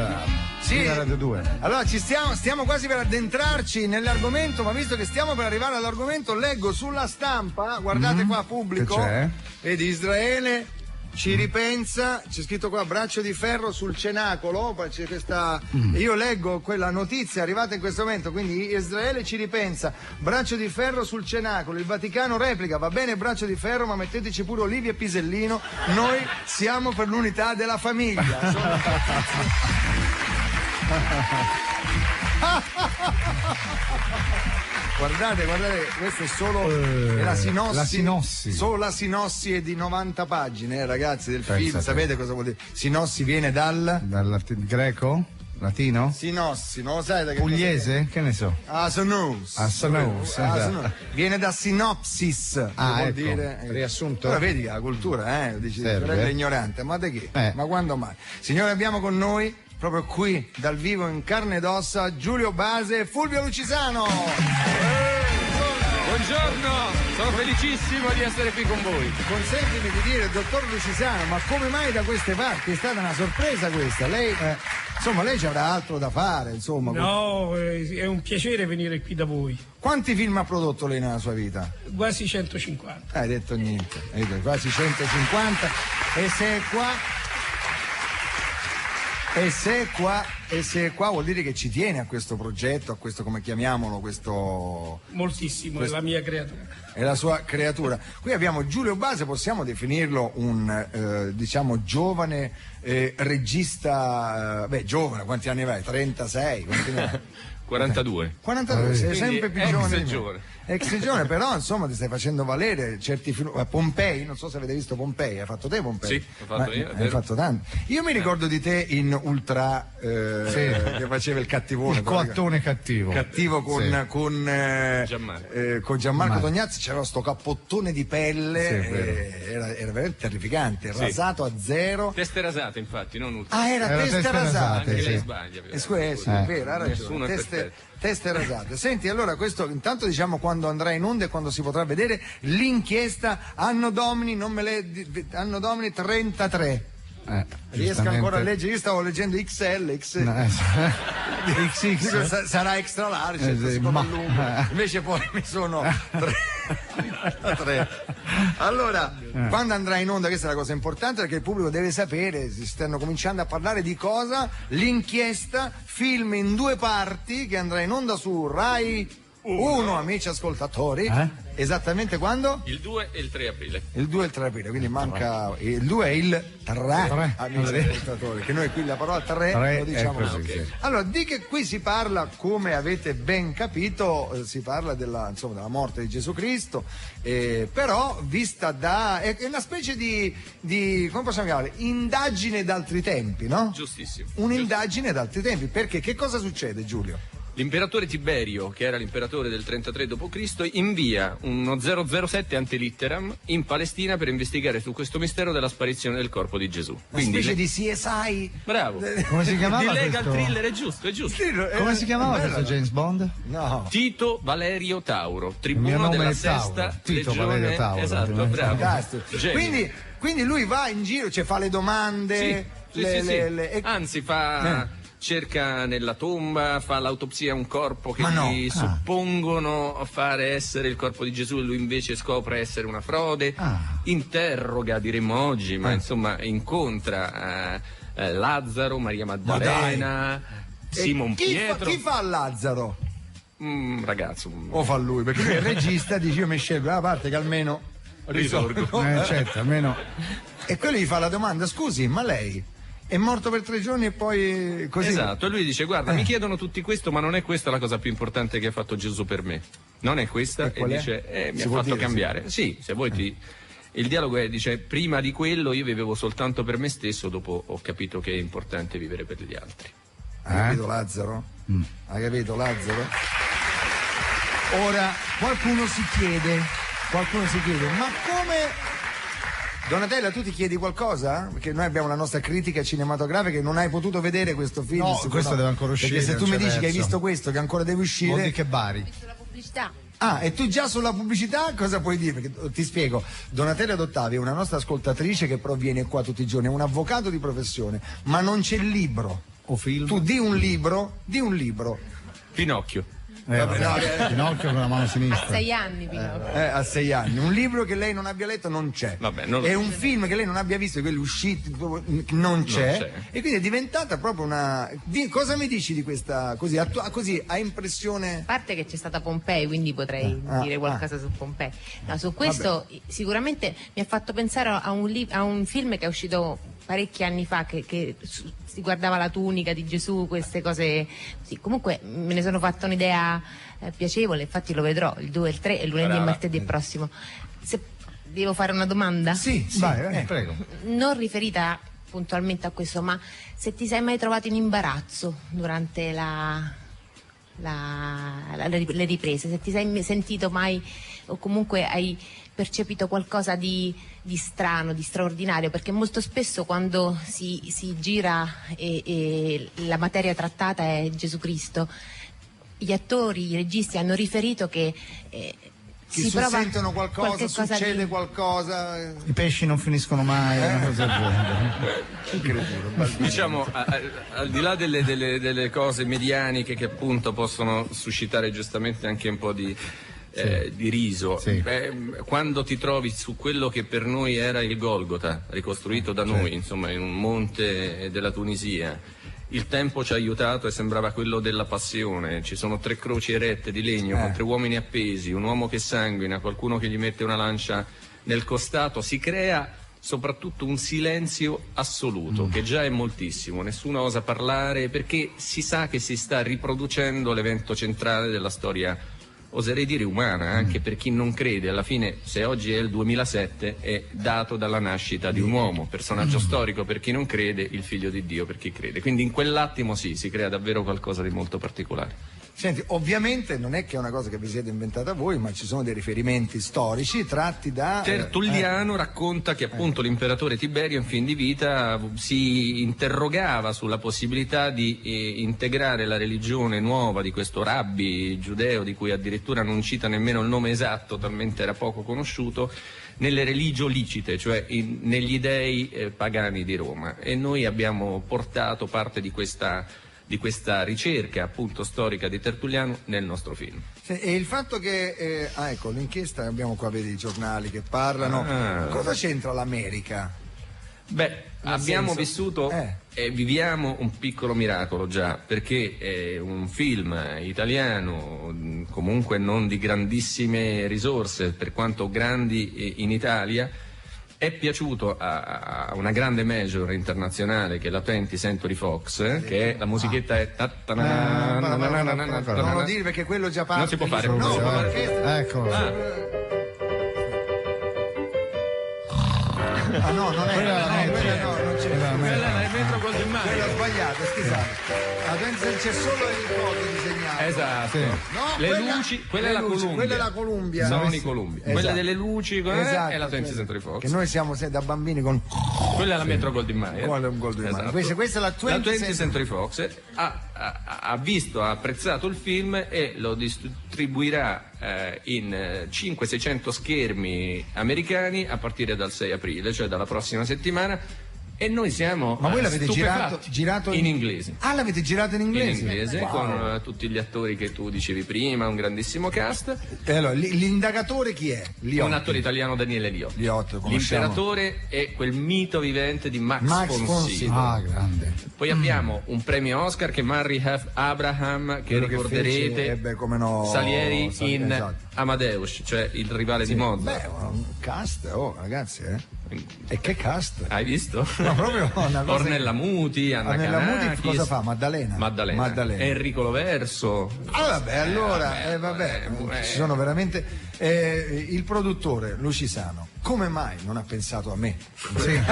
Sì, Radio 2. Allora stiamo quasi per addentrarci nell'argomento, ma visto che stiamo per arrivare all'argomento, leggo sulla stampa, guardate qua pubblico, Che c'è? vedi Israele ci ripensa, c'è scritto qua braccio di ferro sul cenacolo, poi c'è questa, io leggo quella notizia arrivata in questo momento, quindi Israele ci ripensa, braccio di ferro sul cenacolo, il Vaticano replica, va bene braccio di ferro ma metteteci pure olivi e pisellino, noi siamo per l'unità della famiglia. Guardate, questo è solo è la sinossi. Solo la sinossi è di 90 pagine, ragazzi, del film. Sapete cosa vuol dire? Sinossi viene dal greco? Latino? Sinossi, non lo sai da che pugliese? Che ne so? Asonous. Viene da sinopsis, che vuol dire riassunto. Ora vedi la cultura, dici sorella ignorante, ma da che? Ma quando mai? Signore, abbiamo con noi proprio qui, dal vivo, in carne ed ossa, Giulio Base e Fulvio Lucisano. Buongiorno, sono felicissimo di essere qui con voi. Consentimi di dire, dottor Lucisano, ma come mai da queste parti? È stata una sorpresa questa. Lei, insomma, lei ci avrà altro da fare, insomma. No, è un piacere venire qui da voi. Quanti film ha prodotto lei nella sua vita? Quasi 150. Hai detto niente, quasi 150. E se è qua... E se è qua vuol dire che ci tiene a questo progetto, a questo, come chiamiamolo, questo... Moltissimo, è la mia creatura. È la sua creatura. Qui abbiamo Giulio Base, possiamo definirlo un, diciamo, giovane regista, giovane, quanti anni vai? 36? Quanti ne hai? 42. 42, sei sempre più giovane. Ex giovane, però insomma ti stai facendo valere certi film. Pompei, non so se avete visto Pompei, hai fatto te Pompei? Sì, ho fatto io. Hai fatto tanto. Io mi ricordo di te in Ultra, che faceva il cattivone. Il coattone cattivo. Cattivo con Gianmarco Tognazzi, c'era sto cappottone di pelle, era veramente terrificante, rasato a zero. Teste rasate, infatti, non Ultra. Ah, era teste rasate. Anche lei sbaglia. È vero, ha ragione. Teste rasate. Senti, allora questo intanto diciamo quando andrà in onda e quando si potrà vedere l'inchiesta Anno Domini, Anno Domini 33. Riesco ancora a leggere, io stavo leggendo XL, XX sarà extra large, invece poi mi sono 3. Allora, quando andrà in onda, questa è la cosa importante perché il pubblico deve sapere, si stanno cominciando a parlare di cosa? L'inchiesta, film in 2 parti che andrà in onda su Rai 1, amici ascoltatori. Esattamente quando? Il 2 e il 3 aprile. Il 2 e il 3 aprile, quindi manca il 2 e il 3, amici ascoltatori, che noi qui la parola 3 lo diciamo così. Okay. Allora, di che qui si parla, come avete ben capito, si parla della morte di Gesù Cristo, però vista da è una specie di come possiamo chiamare? Indagine d'altri tempi, no? Giustissimo. Un'indagine d'altri tempi, perché che cosa succede, Giulio? L'imperatore Tiberio, che era l'imperatore del 33 d.C., invia uno 007 ante litteram in Palestina per investigare su questo mistero della sparizione del corpo di Gesù. Una specie di CSI. Bravo. Come si chiamava di legal questo? thriller, è giusto. Come si chiamava questo James Bond? No. Tito Valerio Tauro, tribuno della sesta Tito legione. Valerio Tauro. Esatto, bravo. Quindi lui va in giro, fa le domande. Anzi, cerca nella tomba, fa l'autopsia a un corpo che gli suppongono fare essere il corpo di Gesù e lui invece scopre essere una frode, interroga, diremmo oggi, ma insomma incontra Lazzaro, Maria Maddalena, Simon Pietro. Chi fa Lazzaro? Un ragazzo. O fa lui, perché lui è il regista, dice io mi scelgo la parte che almeno risorgo. Certo, almeno. E quello gli fa la domanda, scusi, ma lei è morto per 3 giorni e poi così. Esatto, e lui dice guarda, mi chiedono tutti questo, ma non è questa la cosa più importante che ha fatto Gesù per me. Non è questa, e dice mi ha fatto cambiare. Sì, se vuoi il dialogo dice prima di quello io vivevo soltanto per me stesso, dopo ho capito che è importante vivere per gli altri. Hai capito Lazzaro? Hai capito Lazzaro? Ora qualcuno si chiede, ma come... Donatella, tu ti chiedi qualcosa? Perché noi abbiamo la nostra critica cinematografica e non hai potuto vedere questo film. No, questo deve ancora uscire. Perché se tu mi dici che hai visto questo, che ancora deve uscire... Vuol dire che Bari. Sulla pubblicità. Ah, e tu già sulla pubblicità cosa puoi dire? Perché ti spiego, Donatella Dottavi è una nostra ascoltatrice che proviene qua tutti i giorni, è un avvocato di professione, ma non c'è il libro. O film. Tu di un libro. Pinocchio. Pinocchio con la mano sinistra. 6 anni Pinocchio. A 6 anni. Un libro che lei non abbia letto non c'è. Vabbè, non lo e so. un film che lei non abbia visto, quelli usciti non c'è. E quindi è diventata proprio una. Cosa mi dici di questa? Così, ha impressione. A parte che c'è stata Pompei, quindi potrei dire qualcosa su Pompei. No, su questo sicuramente mi ha fatto pensare a un film che è uscito parecchi anni fa che si guardava la tunica di Gesù, queste cose così. Comunque me ne sono fatta un'idea piacevole, infatti lo vedrò il 2 e il 3 e lunedì e martedì prossimo. Se devo fare una domanda? Sì, vai, prego. Non riferita puntualmente a questo, ma se ti sei mai trovato in imbarazzo durante le riprese, se ti sei sentito mai o comunque hai percepito qualcosa di strano, di straordinario, perché molto spesso quando si gira e la materia trattata è Gesù Cristo, gli attori, i registi hanno riferito che si prova sentono qualcosa, succede qualcosa. I pesci non finiscono mai, una cosa Diciamo, al di là delle cose medianiche che appunto possono suscitare giustamente anche un po' di riso, quando ti trovi su quello che per noi era il Golgota, ricostruito da noi, insomma, in un monte della Tunisia, il tempo ci ha aiutato e sembrava quello della passione. Ci sono 3 croci erette di legno con 3 uomini appesi, un uomo che sanguina, qualcuno che gli mette una lancia nel costato. Si crea soprattutto un silenzio assoluto, che già è moltissimo, nessuno osa parlare perché si sa che si sta riproducendo l'evento centrale della storia, oserei dire umana, anche per chi non crede. Alla fine, se oggi è il 2007, è dato dalla nascita di un uomo, personaggio storico per chi non crede, il figlio di Dio per chi crede. Quindi in quell'attimo si crea davvero qualcosa di molto particolare. Senti, ovviamente non è che è una cosa che vi siete inventata voi, ma ci sono dei riferimenti storici tratti da... Tertulliano racconta che appunto l'imperatore Tiberio in fin di vita si interrogava sulla possibilità di integrare la religione nuova di questo rabbi giudeo, di cui addirittura non cita nemmeno il nome esatto, talmente era poco conosciuto, nelle religio licite, cioè negli dei pagani di Roma. E noi abbiamo portato parte di questa ricerca appunto storica di Tertulliano nel nostro film. E il fatto che ecco l'inchiesta, abbiamo qua, vedi i giornali che parlano, cosa c'entra l'America? Beh, abbiamo vissuto e viviamo un piccolo miracolo già, perché è un film italiano, comunque non di grandissime risorse, per quanto grandi in Italia. È piaciuto a una grande major internazionale che è la 20th Century Fox, che è la musichetta è non lo dire perché quello già parte. Non si può fare. Ecco. No, non è quella, non c'è. Quella è il metro Golden Mile. Quella sbagliata, scusate. C'è solo il foto disegnato. Esatto. No, le luci, quella è la Columbia. Quella è la Columbia. Sono i Columbia. Esatto. Quella delle luci esatto, è la 20th Century Fox. Che noi siamo da bambini con... Quella è la metro Golden Mile. Esatto. Questa è la 20th Century Fox. Ha visto, ha apprezzato il film e lo distribuirà in 500-600 schermi americani a partire dal 6 aprile, cioè dalla prossima settimana. E noi siamo Ma voi l'avete girato in inglese. Ah, l'avete girato in inglese? In inglese, wow. Con tutti gli attori che tu dicevi prima, un grandissimo cast. E allora, l'indagatore chi è? Un attore italiano, Daniele Liotti. L'imperatore è quel mito vivente di Max von Sydow. Ah, grande. Poi abbiamo un premio Oscar che è Murray F. Abraham, che ricorderete, Salieri in Amadeus, cioè il rivale di Mozart. Beh, un cast, ragazzi, E che cast? Hai visto? No, proprio una cosa... Ornella Muti, Anna Canakis. Muti cosa fa? Maddalena. Enrico Loverso. Ah, vabbè, ci sono veramente... il produttore, Lucisano, come mai non ha pensato a me? Sì. No,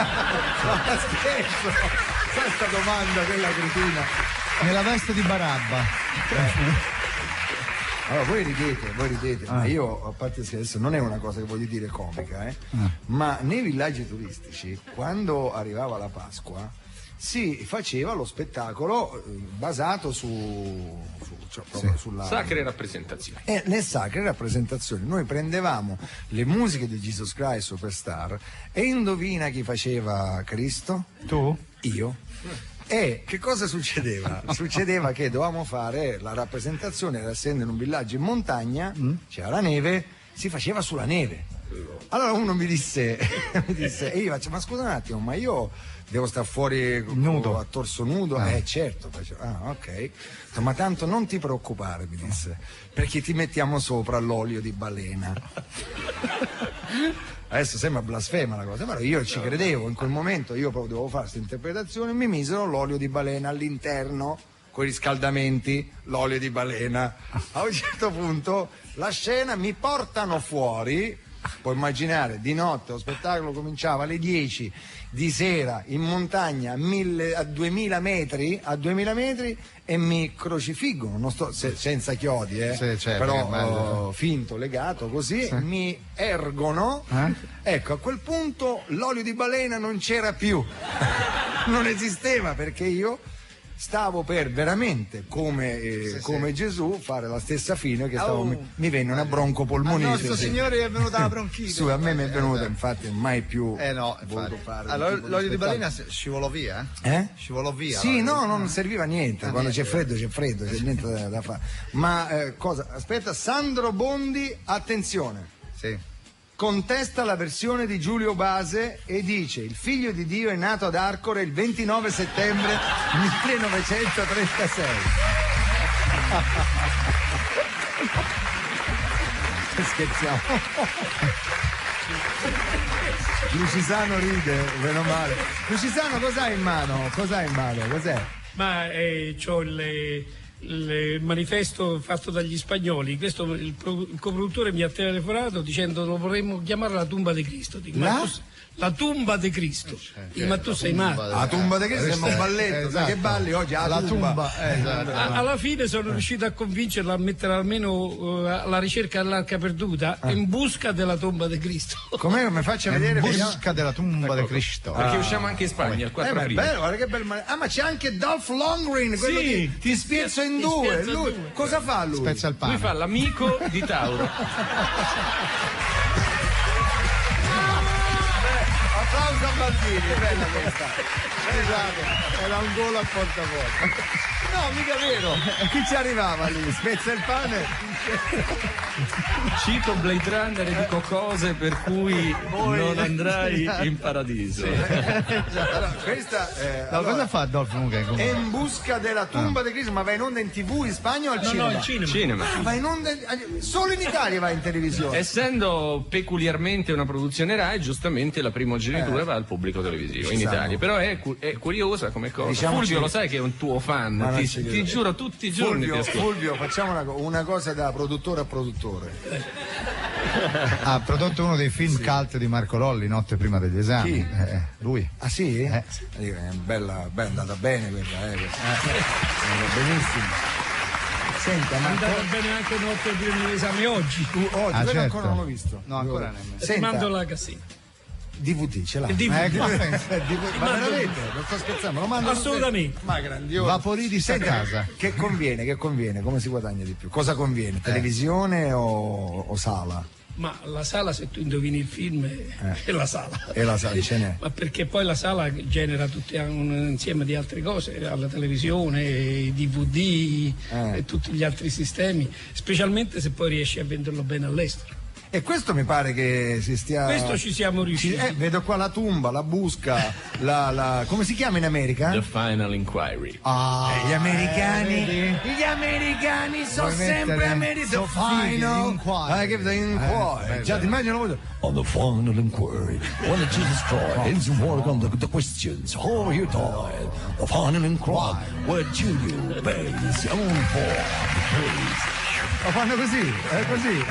scherzo! Questa domanda della cretina. Nella veste di Barabba. Allora, voi ridete, ma io, a parte adesso, non è una cosa che voglio dire comica, ma nei villaggi turistici, quando arrivava la Pasqua, si faceva lo spettacolo basato sulla sacre rappresentazioni. E le sacre rappresentazioni, noi prendevamo le musiche di Jesus Christ Superstar e indovina chi faceva Cristo? Tu? Io. E che cosa succedeva? Succedeva che dovevamo fare la rappresentazione, essendo in un villaggio in montagna, c'era la neve, si faceva sulla neve. Allora uno mi disse, e io faccio, ma scusa un attimo, ma io devo stare fuori nudo, a torso nudo? Certo. Facevo, ok. Ma tanto non ti preoccupare, mi disse, perché ti mettiamo sopra l'olio di balena. Adesso sembra blasfema la cosa, però io ci credevo, in quel momento io proprio dovevo fare questa interpretazione, mi misero l'olio di balena all'interno, con i riscaldamenti, l'olio di balena. A un certo punto la scena, mi portano fuori, puoi immaginare, di notte, lo spettacolo cominciava alle 10 di sera in montagna a 2000 metri e mi crocifiggono, non sto, senza chiodi, però finto, legato così, mi ergono, ecco, a quel punto l'olio di balena non c'era più, non esisteva, perché io stavo per veramente come Gesù fare la stessa fine che mi venne una broncopolmonite. Al nostro Signore è venuta la bronchite. Su, a me mi è venuta, infatti mai più voluto fare. Allora l'olio di balena scivolò via? Scivolò via. Sì, no, non serviva niente. Quando c'è freddo, c'è niente da fare. Ma cosa? Aspetta, Sandro Bondi, attenzione. Sì. Contesta la versione di Giulio Base e dice: il figlio di Dio è nato ad Arcore il 29 settembre 1936. Scherziamo. Lucisano ride, meno male. Lucisano, cos'hai in mano? Cos'è? Ma c'ho il manifesto fatto dagli spagnoli. Questo il coproduttore mi ha telefonato dicendo lo vorremmo chiamare la tumba di Cristo. Dico, la tumba di Cristo. Dico, ma tu sei matto. La tumba di Cristo sembra un balletto, sai che balli oggi alla tumba. Alla fine sono riuscito a convincerla a mettere almeno la ricerca dell'arca perduta in busca della tomba di Cristo. Come mi faccia vedere? In busca della tumba di Cristo. Perché usciamo anche in Spagna il 4 aprile. Bello, guarda che bel ma c'è anche Dolph Lundgren, quello che ti spiezza in due. Lui cosa fa lui? Spezza il pane. Lui fa l'amico di Tauro. Applauso a Baldini, bella questa. Scusate, era un gol a porta a porta. No, mica vero. Chi ci arrivava lì? Spezza il pane. Cito Blade Runner e dico cose per cui non andrai in paradiso. Allora, questa cosa fa Dolph Lundgren? È in busca della tumba di Cristo, ma va in onda in TV in Spagna o al cinema? No, al cinema. Va in onda solo in Italia, va in televisione. Essendo peculiarmente una produzione Rai, giustamente la primogenitura va al pubblico televisivo in Italia. Però è curiosa come cosa. Diciamoci, Fulvio lo sai che è un tuo fan, ti giuro tutti i giorni ti ascolto. Fulvio, facciamo una cosa da produttore a produttore. Ha prodotto uno dei film cult di Marco Lolli, Notte prima degli esami. Chi? Lui. Ah sì? È andata bene quella, benissimo. Senta, È andata bene anche Notte prima degli esami oggi. Oggi certo. ancora non l'ho visto. No, ancora nemmeno. Ti mando la cassetta. DVD ce l'ha. Il DVD. Ma veramente? Non sto scherzando, lo mando Assolutamente. Ma grandioso. Vaporidis a casa. Che conviene? Come si guadagna di più? Cosa conviene? Televisione o sala? Ma la sala, se tu indovini il film, è la sala. E la sala ce n'è. Ma perché poi la sala genera tutto un insieme di altre cose, alla televisione, i DVD e tutti gli altri sistemi, specialmente se poi riesci a venderlo bene all'estero. E questo mi pare che si stia. Questo ci siamo riusciti. Vedo qua la tumba, la busca, come si chiama in America? The Final Inquiry. Gli americani sono sempre americani. The Final Inquiry. Già ti immagino. On the final inquiry, when Jesus tried his work on the questions, how he died. The final inquiry, where do you base your own praise? Lo fanno così, è così.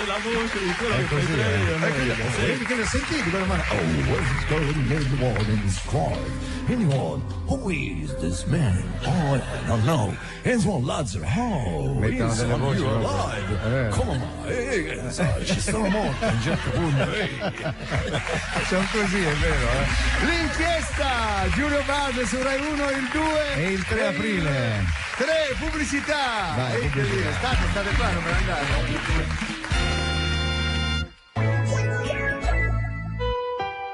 La voce di quello che fai te. Perché l'ho sentito quella mano. Oh, where's going in the morning is crying. Anyone, who is this man? Oh, I don't know. It's one lads are Mettono he's delle voci alive. Come on, ci sono morti, un certo punto. Sono così, è vero. L'inchiesta Giulio Base su Rai 1 il 2 e il 3 aprile. 3 pubblicità. Vai, pubblicità. State qua, non me ne andate.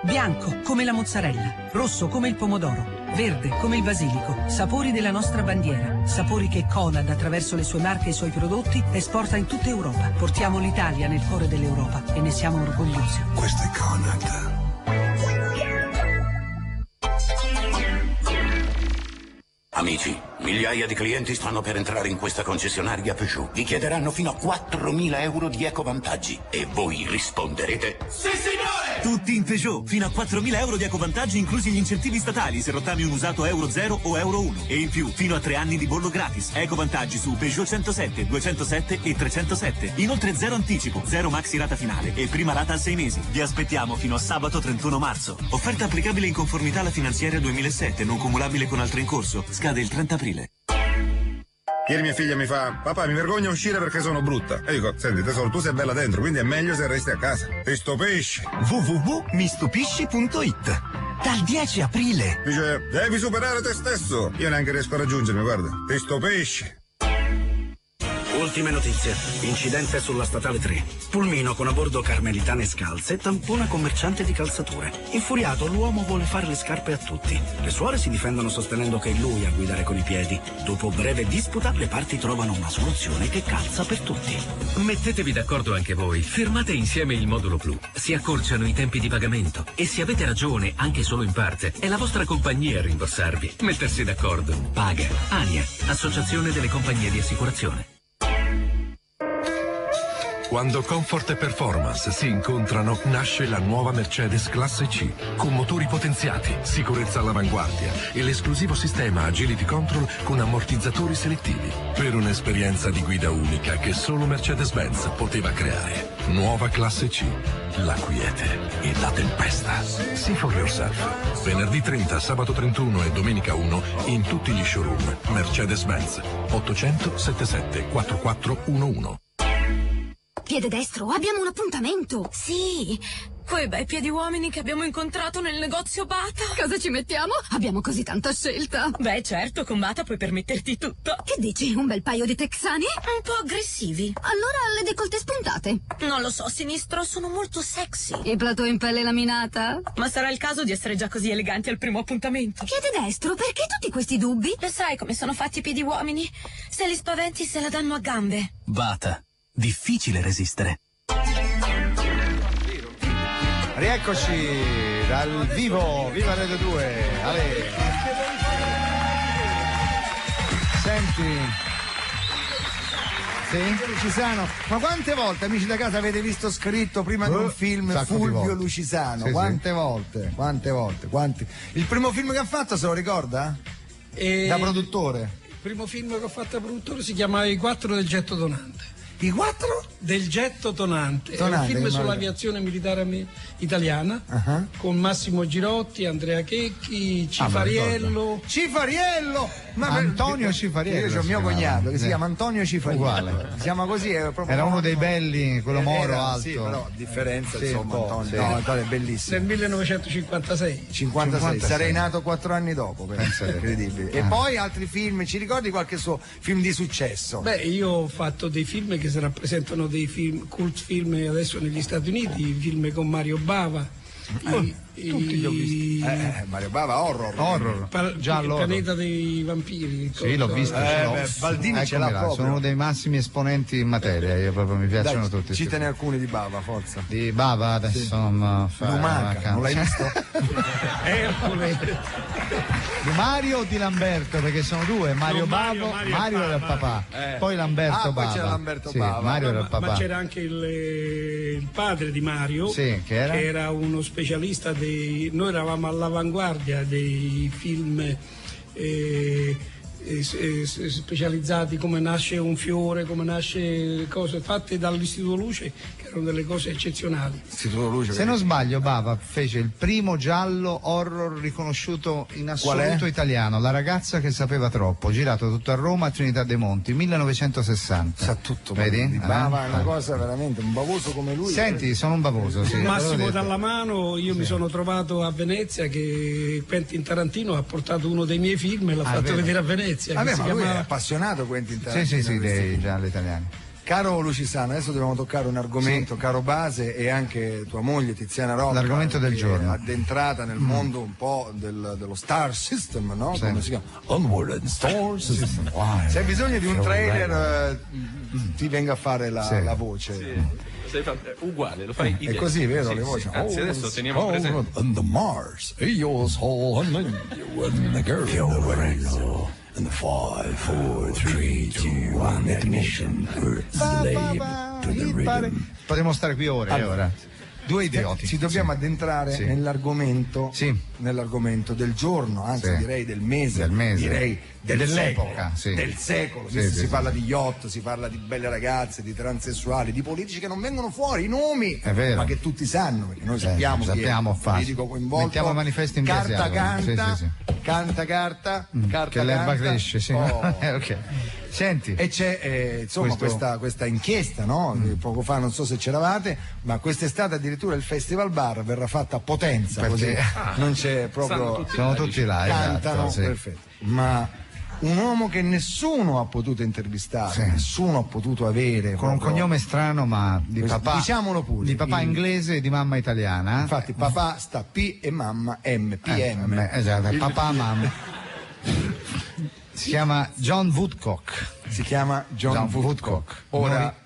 Bianco come la mozzarella, rosso come il pomodoro, verde come il basilico, sapori della nostra bandiera, sapori che Conad attraverso le sue marche e i suoi prodotti esporta in tutta Europa. Portiamo l'Italia nel cuore dell'Europa e ne siamo orgogliosi. Questo è Conad. Amici, migliaia di clienti stanno per entrare in questa concessionaria Peugeot. Vi chiederanno fino a 4.000 euro di ecovantaggi e voi risponderete: sì, signore! Tutti in Peugeot, fino a 4.000 euro di ecovantaggi inclusi gli incentivi statali se rottami un usato Euro 0 o Euro 1. E in più, fino a 3 anni di bollo gratis. Ecovantaggi su Peugeot 107, 207 e 307. Inoltre 0 anticipo, 0 maxi rata finale e prima rata a 6 mesi. Vi aspettiamo fino a sabato 31 marzo. Offerta applicabile in conformità alla finanziaria 2007, non cumulabile con altre in corso. Scade il 30 aprile. Ieri mia figlia mi fa: papà, mi vergogno a uscire perché sono brutta. E dico: senti tesoro, tu sei bella dentro, quindi è meglio se resti a casa. Ti stupisci. www.mistupisci.it. Dal 10 aprile. Dice: devi superare te stesso. Io neanche riesco a raggiungermi, guarda. Ti stupisci. Ultime notizie. Incidente sulla statale 3. Pulmino con a bordo carmelitane scalze tampona commerciante di calzature. Infuriato, l'uomo vuole fare le scarpe a tutti. Le suore si difendono sostenendo che è lui a guidare con i piedi. Dopo breve disputa, le parti trovano una soluzione che calza per tutti. Mettetevi d'accordo anche voi. Firmate insieme il modulo blu. Si accorciano i tempi di pagamento. E se avete ragione, anche solo in parte, è la vostra compagnia a rimborsarvi. Mettersi d'accordo. Paga. ANIA, Associazione delle Compagnie di Assicurazione. Quando comfort e performance si incontrano, nasce la nuova Mercedes Classe C, con motori potenziati, sicurezza all'avanguardia e l'esclusivo sistema Agility Control con ammortizzatori selettivi, per un'esperienza di guida unica che solo Mercedes-Benz poteva creare. Nuova Classe C, la quiete e la tempesta. See for yourself. Venerdì 30, sabato 31 e domenica 1 in tutti gli showroom Mercedes-Benz. 800 77 4411. Piede destro, abbiamo un appuntamento. Sì, quei bei piedi uomini che abbiamo incontrato nel negozio Bata. Cosa ci mettiamo? Abbiamo così tanta scelta. Beh, certo, con Bata puoi permetterti tutto. Che dici, un bel paio di texani? Un po' aggressivi. Allora le décolleté spuntate. Non lo so, sinistro, sono molto sexy. E plateau in pelle laminata? Ma sarà il caso di essere già così eleganti al primo appuntamento. Piede destro, perché tutti questi dubbi? Lo sai come sono fatti i piedi uomini? Se li spaventi se la danno a gambe. Bata. Difficile resistere. Rieccoci dal vivo, viva Radio 2. Ale. Senti. Sì? Lucisano, ma quante volte, amici da casa, avete visto scritto prima di un film Fulvio Lucisano? Sì, quante volte? Il primo film che ha fatto se lo ricorda? Da produttore? Il primo film che ho fatto da produttore si chiamava I 4 del getto tonante. I 4? Del getto tonante. È un film sull'aviazione militare italiana, con Massimo Girotti, Andrea Checchi, Cifariello. Cifariello! Antonio Cifariello. Io ho mio cognato che si chiama Antonio Cifariello. Uguale. Si chiama così. Era uno dei belli, quello moro alto. Sì, però differenza, insomma, Antonio. No, Antonio è bellissimo. Nel 1956. 56. Sarei nato 4 anni dopo, penso, è incredibile. E poi altri film, ci ricordi qualche suo film di successo? Beh, io ho fatto dei film che si rappresentano dei film, cult film adesso negli Stati Uniti, film con Mario Bava. Tutti li ho visti. Mario Bava, horror. Giallo. Il pianeta dei vampiri. Sì, l'ho visto. Baldini ce l'ha proprio. Sono uno dei massimi esponenti in materia, io proprio mi piacciono tutti. Citane alcuni di Bava, forza. Di Bava adesso non Lumaca, non l'hai visto? Ercole. Di Mario o di Lamberto, perché sono due, Mario Bava, Mario era il papà, poi Lamberto Bava. Poi c'era Lamberto Bava. Mario era il papà. Ma c'era anche il padre di Mario, che era uno specialista noi eravamo all'avanguardia dei film specializzati, come nasce un fiore, come nasce cose fatte dall'Istituto Luce, che erano delle cose eccezionali. Se non sbaglio, Bava fece il primo giallo horror riconosciuto in assoluto italiano, La ragazza che sapeva troppo, girato tutto a Roma, a Trinità dei Monti, 1960. Sa tutto, vedi? Bava è una cosa veramente, un bavoso come lui. Senti, sono un bavoso, sì. Massimo Dallamano, io mi sono trovato a Venezia che Quentin Tarantino ha portato uno dei miei film e l'ha fatto vedere a Venezia. Vabbè, ma lui è appassionato Quentin Tarantino. Sì, dei gialli italiani. Caro Lucisano, adesso dobbiamo toccare un argomento, caro Base, e anche tua moglie Tiziana Rocca. L'argomento del giorno. Addentrata nel mondo un po' dello Star System, no? Sì. Come si chiama? Onward Star System. Se hai bisogno di un trailer, ti venga a fare la voce. Sì. Uguale, lo fai È così, vero? Sì, le voci. sì. Anzi, adesso teniamo presente. On the Mars, yours whole and the girl. And 5, 4, 3, 2, 1, ignition. Slave to the rhythm. Potremmo stare qui ore. Allora, Due idioti. Ci dobbiamo addentrare nell'argomento del giorno, anzi direi del mese, direi dell'epoca, del secolo. Si parla di yacht, si parla di belle ragazze, di transessuali, di politici che non vengono fuori, i nomi, è vero, ma che tutti sanno, perché noi sappiamo chi è il politico coinvolto. Mettiamo il manifesto in carta biasiaco. canta, carta che l'erba cresce, sì. Ok. Senti. E c'è insomma questa inchiesta, no? Poco fa, non so se c'eravate, ma quest'estate addirittura il Festival Bar verrà fatto a Potenza, così non c'è proprio. Sono tutti là, cantano, esatto, perfetto. Ma un uomo che nessuno ha potuto intervistare, nessuno ha potuto avere. Con un cognome strano, ma di papà. Diciamolo pure. Di papà inglese e di mamma italiana. Infatti, papà sta P e mamma M. PM. Esatto, papà, mamma. Si chiama John Woodcock. Si chiama John Woodcock. Ora.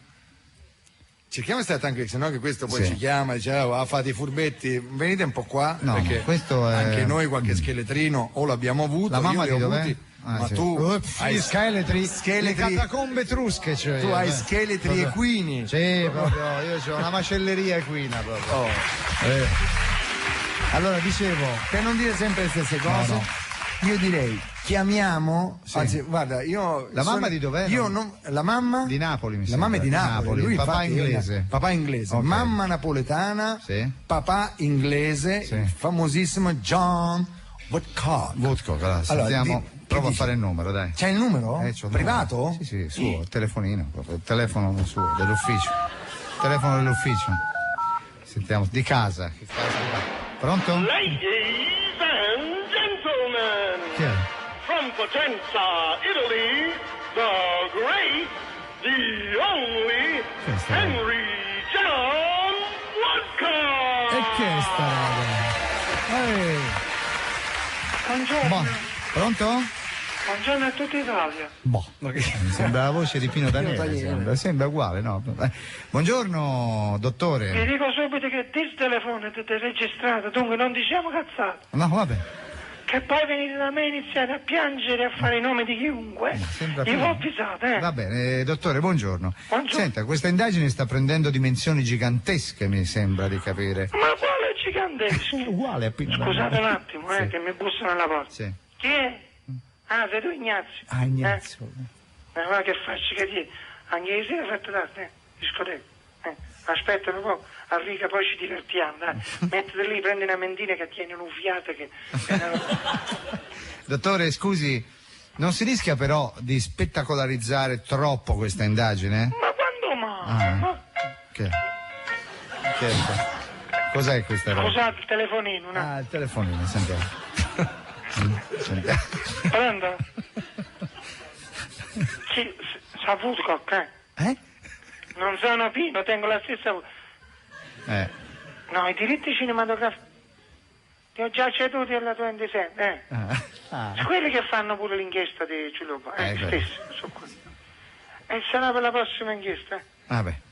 Cerchiamo di stare tranquilli, se no che questo poi ci chiama e dice fate i furbetti, venite un po' qua, perché questo è... anche noi qualche scheletrino o l'abbiamo avuto. La mamma di dov'è? Ma tu hai scheletri, le catacombe etrusche, cioè. Tu hai scheletri equini. Sì, proprio, io ho una macelleria equina proprio. Allora dicevo, per non dire sempre le stesse cose, io direi chiamiamo, anzi guarda, io la mamma di dov'è? La mamma di Napoli, mi sembra. La mamma è di Napoli, lui papà inglese. Papà inglese, Okay. mamma napoletana, papà inglese, il famosissimo John Woodcock. Allora, sentiamo, provo a fare il numero, dai. C'è il numero? Privato? Numero. Sì, suo, il telefonino, proprio, il telefono suo, dell'ufficio. Il telefono dell'ufficio. Sentiamo, di casa. Pronto? Ladies and gentlemen, from Potenza, Italy, the great, the only Henry John Woodcock. E che è sta roba? Buongiorno. Pronto? Buongiorno a tutta Italia. Mi sembra la voce di Pino Daniele. Sembra uguale, no? Buongiorno, dottore. Vi dico subito che il telefono è registrato, dunque non diciamo cazzate. No, vabbè. Che poi venite da me e iniziate a piangere e a fare i nomi di chiunque. Io ho avvisato, Va bene, dottore, buongiorno. Buongiorno. Senta, questa indagine sta prendendo dimensioni gigantesche, mi sembra di capire. Ma quale gigantesco? Uguale a Pino Scusate un attimo, che mi bussano alla porta. Sì. Chi è? Ah, sei tu Ignazio. Ah, Ignazio. Ma che faccio che ti... Anche ieri sera fatto tardi, discoteca. Aspetta un po', a riga poi ci divertiamo, dai. Mettete lì, prendi una mentina che tiene un'uffiata che... Dottore, scusi, non si rischia però di spettacolarizzare troppo questa indagine? Ma quando mai? Che? Cos'è questa roba? Scusate, il telefonino, no? Ah, il telefonino, sentiamo. Sentiamo. Prendo? Sì, sa Woodcock, Non sono Pino, tengo la stessa voce. No, i diritti cinematografici li ho già ceduti alla 27, quelli che fanno pure l'inchiesta di Giulio stesso, sono quelli. E sarà per la prossima inchiesta. Vabbè.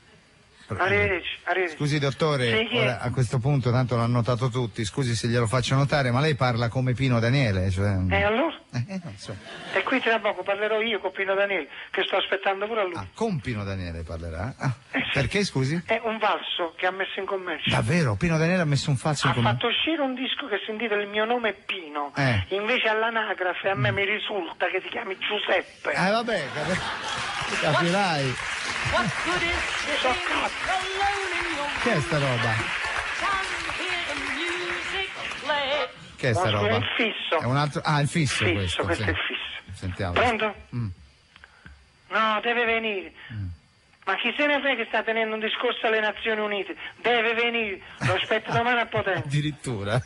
Arrivederci. Scusi dottore, Sì, ora, a questo punto tanto l'hanno notato tutti, scusi se glielo faccio notare, ma lei parla come Pino Daniele, cioè... E allora? Non so. E qui tra poco parlerò io con Pino Daniele, che sto aspettando pure a lui. Con Pino Daniele parlerà? Perché scusi? È un falso che ha messo in commercio. Davvero? Pino Daniele ha messo un falso in Ha fatto uscire un disco che si intitola Il mio nome è Pino. Invece all'anagrafe a me mi risulta che ti chiami Giuseppe. Vabbè, capirai. What good is sitting alone in your Che è sta roba? Can't hear the music play. Che è sta roba? È il fisso. È un altro... Ah, il fisso questo. Questo sì. è il fisso. Sentiamo. Pronto? No, deve venire. Ma chi se ne frega che sta tenendo un discorso alle Nazioni Unite? Deve venire. Lo aspetto domani a Potenza. Addirittura?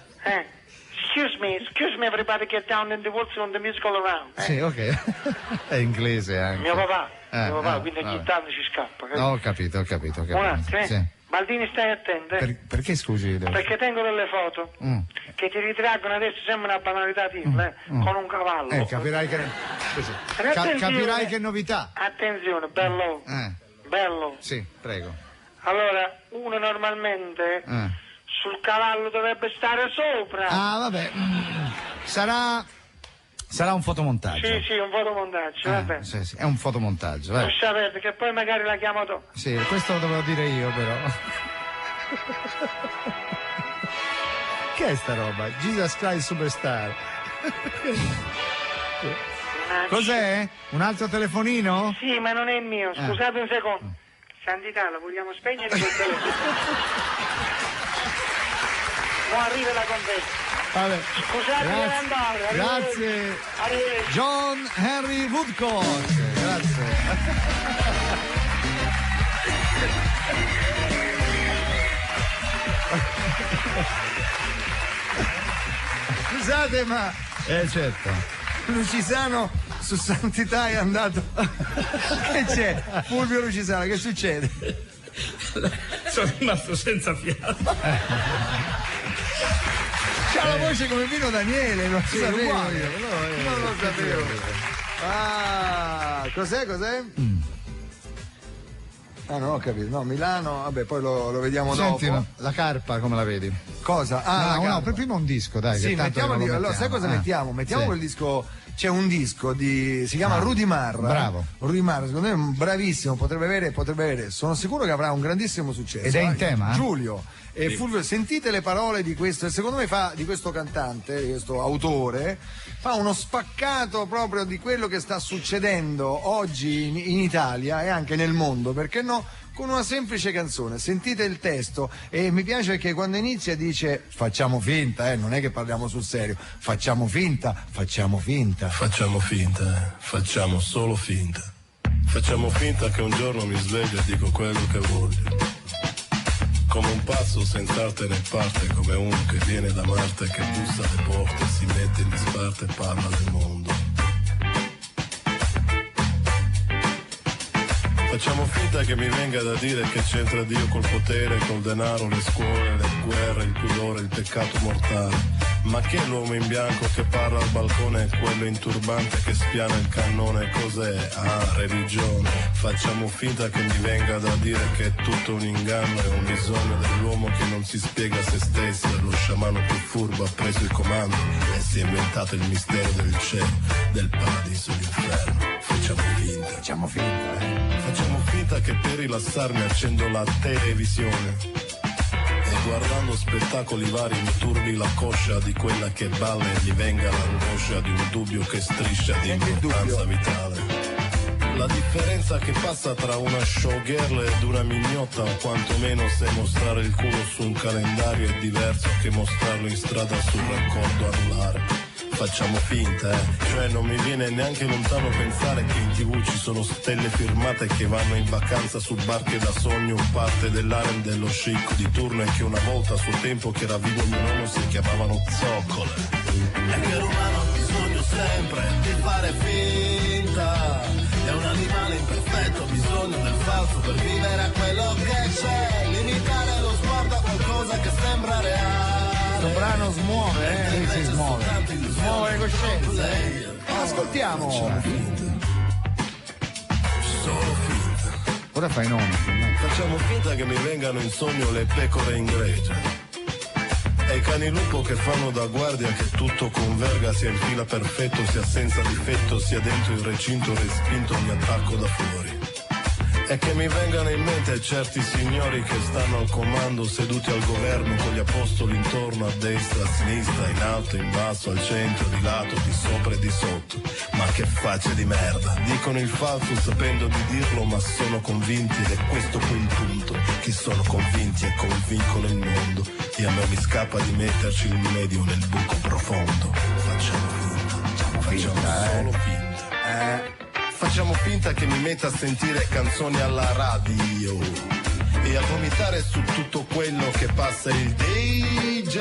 Excuse me, everybody get down in the woods on the musical around. Sì, ok. È inglese anche. Mio papà. devo fare, quindi ogni tanto ci scappa. Ho capito. Un attimo, Sì. Baldini, stai attento, Perché scusi? Perché tengo delle foto che ti ritraggono, adesso sembra una banalità dirla, con un cavallo. Capirai che capirai che novità. Attenzione, bello. Bello. Sì, prego. Allora, uno normalmente sul cavallo dovrebbe stare sopra. Vabbè. Sarà un fotomontaggio. Sì, un fotomontaggio, vabbè. Sì, è un fotomontaggio, vai. Lascia perdere, che poi magari la chiamo dopo. Sì, questo lo dovevo dire io, però. Che è sta roba? Jesus Christ Superstar. Cos'è? Un altro telefonino? Sì, ma non è il mio, scusate un secondo. Santità, lo vogliamo spegnere quel telefono? Non arriva la confessa. Vabbè. Scusate, devo andare. Grazie. Arrivederci. John Henry Woodcock. Grazie. Scusate, ma certo. Lucisano su Santità è andato. Che c'è? Fulvio Lucisano, che succede? Sono rimasto senza fiato. C'ha la voce come Pino Daniele, non lo sapevo. uguale. Non lo sapevo. Cos'è? Non ho capito. No, Milano, vabbè, poi lo vediamo Senti, dopo. la carpa come la vedi? Cosa? No, per prima un disco, dai. Sì, che tanto mettiamo lo allora, mettiamo. sai cosa mettiamo? Mettiamo quel disco. C'è un disco si chiama Rudy Marra. Bravo. Rudy Marra, secondo me è bravissimo, potrebbe avere, sono sicuro che avrà un grandissimo successo. Ed è in tema? Giulio e Fulvio, sentite le parole di questo, e secondo me fa di questo cantante, di questo autore, fa uno spaccato proprio di quello che sta succedendo oggi in Italia e anche nel mondo, perché no? Con una semplice canzone, sentite il testo e mi piace perché quando inizia dice facciamo finta, non è che parliamo sul serio, facciamo finta, facciamo solo finta, facciamo finta che un giorno mi sveglio e dico quello che voglio, come un pazzo senza arte né parte, come uno che viene da Marte, che bussa alle porte, si mette in disparte e parla del mondo. Facciamo finta che mi venga da dire che c'entra Dio col potere, col denaro, le scuole, le guerre, il pudore, il peccato mortale. Ma che l'uomo in bianco che parla al balcone è quello in turbante che spiana il cannone? Cos'è? Religione. Facciamo finta che mi venga da dire che è tutto un inganno, è un bisogno dell'uomo che non si spiega a se stesso, è lo sciamano più furbo, ha preso il comando e si è inventato il mistero del cielo, del paradiso e dell'inferno. Facciamo finta. Facciamo finta che per rilassarmi accendo la televisione e guardando spettacoli vari mi turbi la coscia di quella che balla e mi venga l'angoscia di un dubbio che striscia di importanza vitale. La differenza che passa tra una showgirl ed una mignotta, o quantomeno se mostrare il culo su un calendario è diverso che mostrarlo in strada sul raccordo anulare. Facciamo finta, cioè non mi viene neanche lontano pensare che in TV ci sono stelle firmate che vanno in vacanza su barche da sogno, parte dell'harem dello scicco di turno, e che una volta a suo tempo che era vivo mio nonno si chiamavano zoccole. E che l'umano ha bisogno sempre di fare finta, è un animale imperfetto, ha bisogno del falso per vivere a quello che c'è, limitare lo sguardo a qualcosa che sembra reale. Questo brano smuove, lui si smuove le coscienze. Ascoltiamo. Solo finta. Ora fai nomi. Facciamo finta che mi vengano in sogno le pecore in gregge e i cani lupo che fanno da guardia, che tutto converga, sia in fila perfetto, sia senza difetto, sia dentro il recinto respinto ogni attacco da fuori. E che mi vengano in mente certi signori che stanno al comando, seduti al governo con gli apostoli intorno, a destra, a sinistra, in alto, in basso, al centro, di lato, di sopra e di sotto. Ma che facce di merda, dicono il falso sapendo di dirlo, ma sono convinti, ed è questo quel punto, che sono convinti e convincono il mondo, e a me mi scappa di metterci il medio nel buco profondo. Facciamo solo finta. Facciamo finta che mi metta a sentire canzoni alla radio e a vomitare su tutto quello che passa il DJ.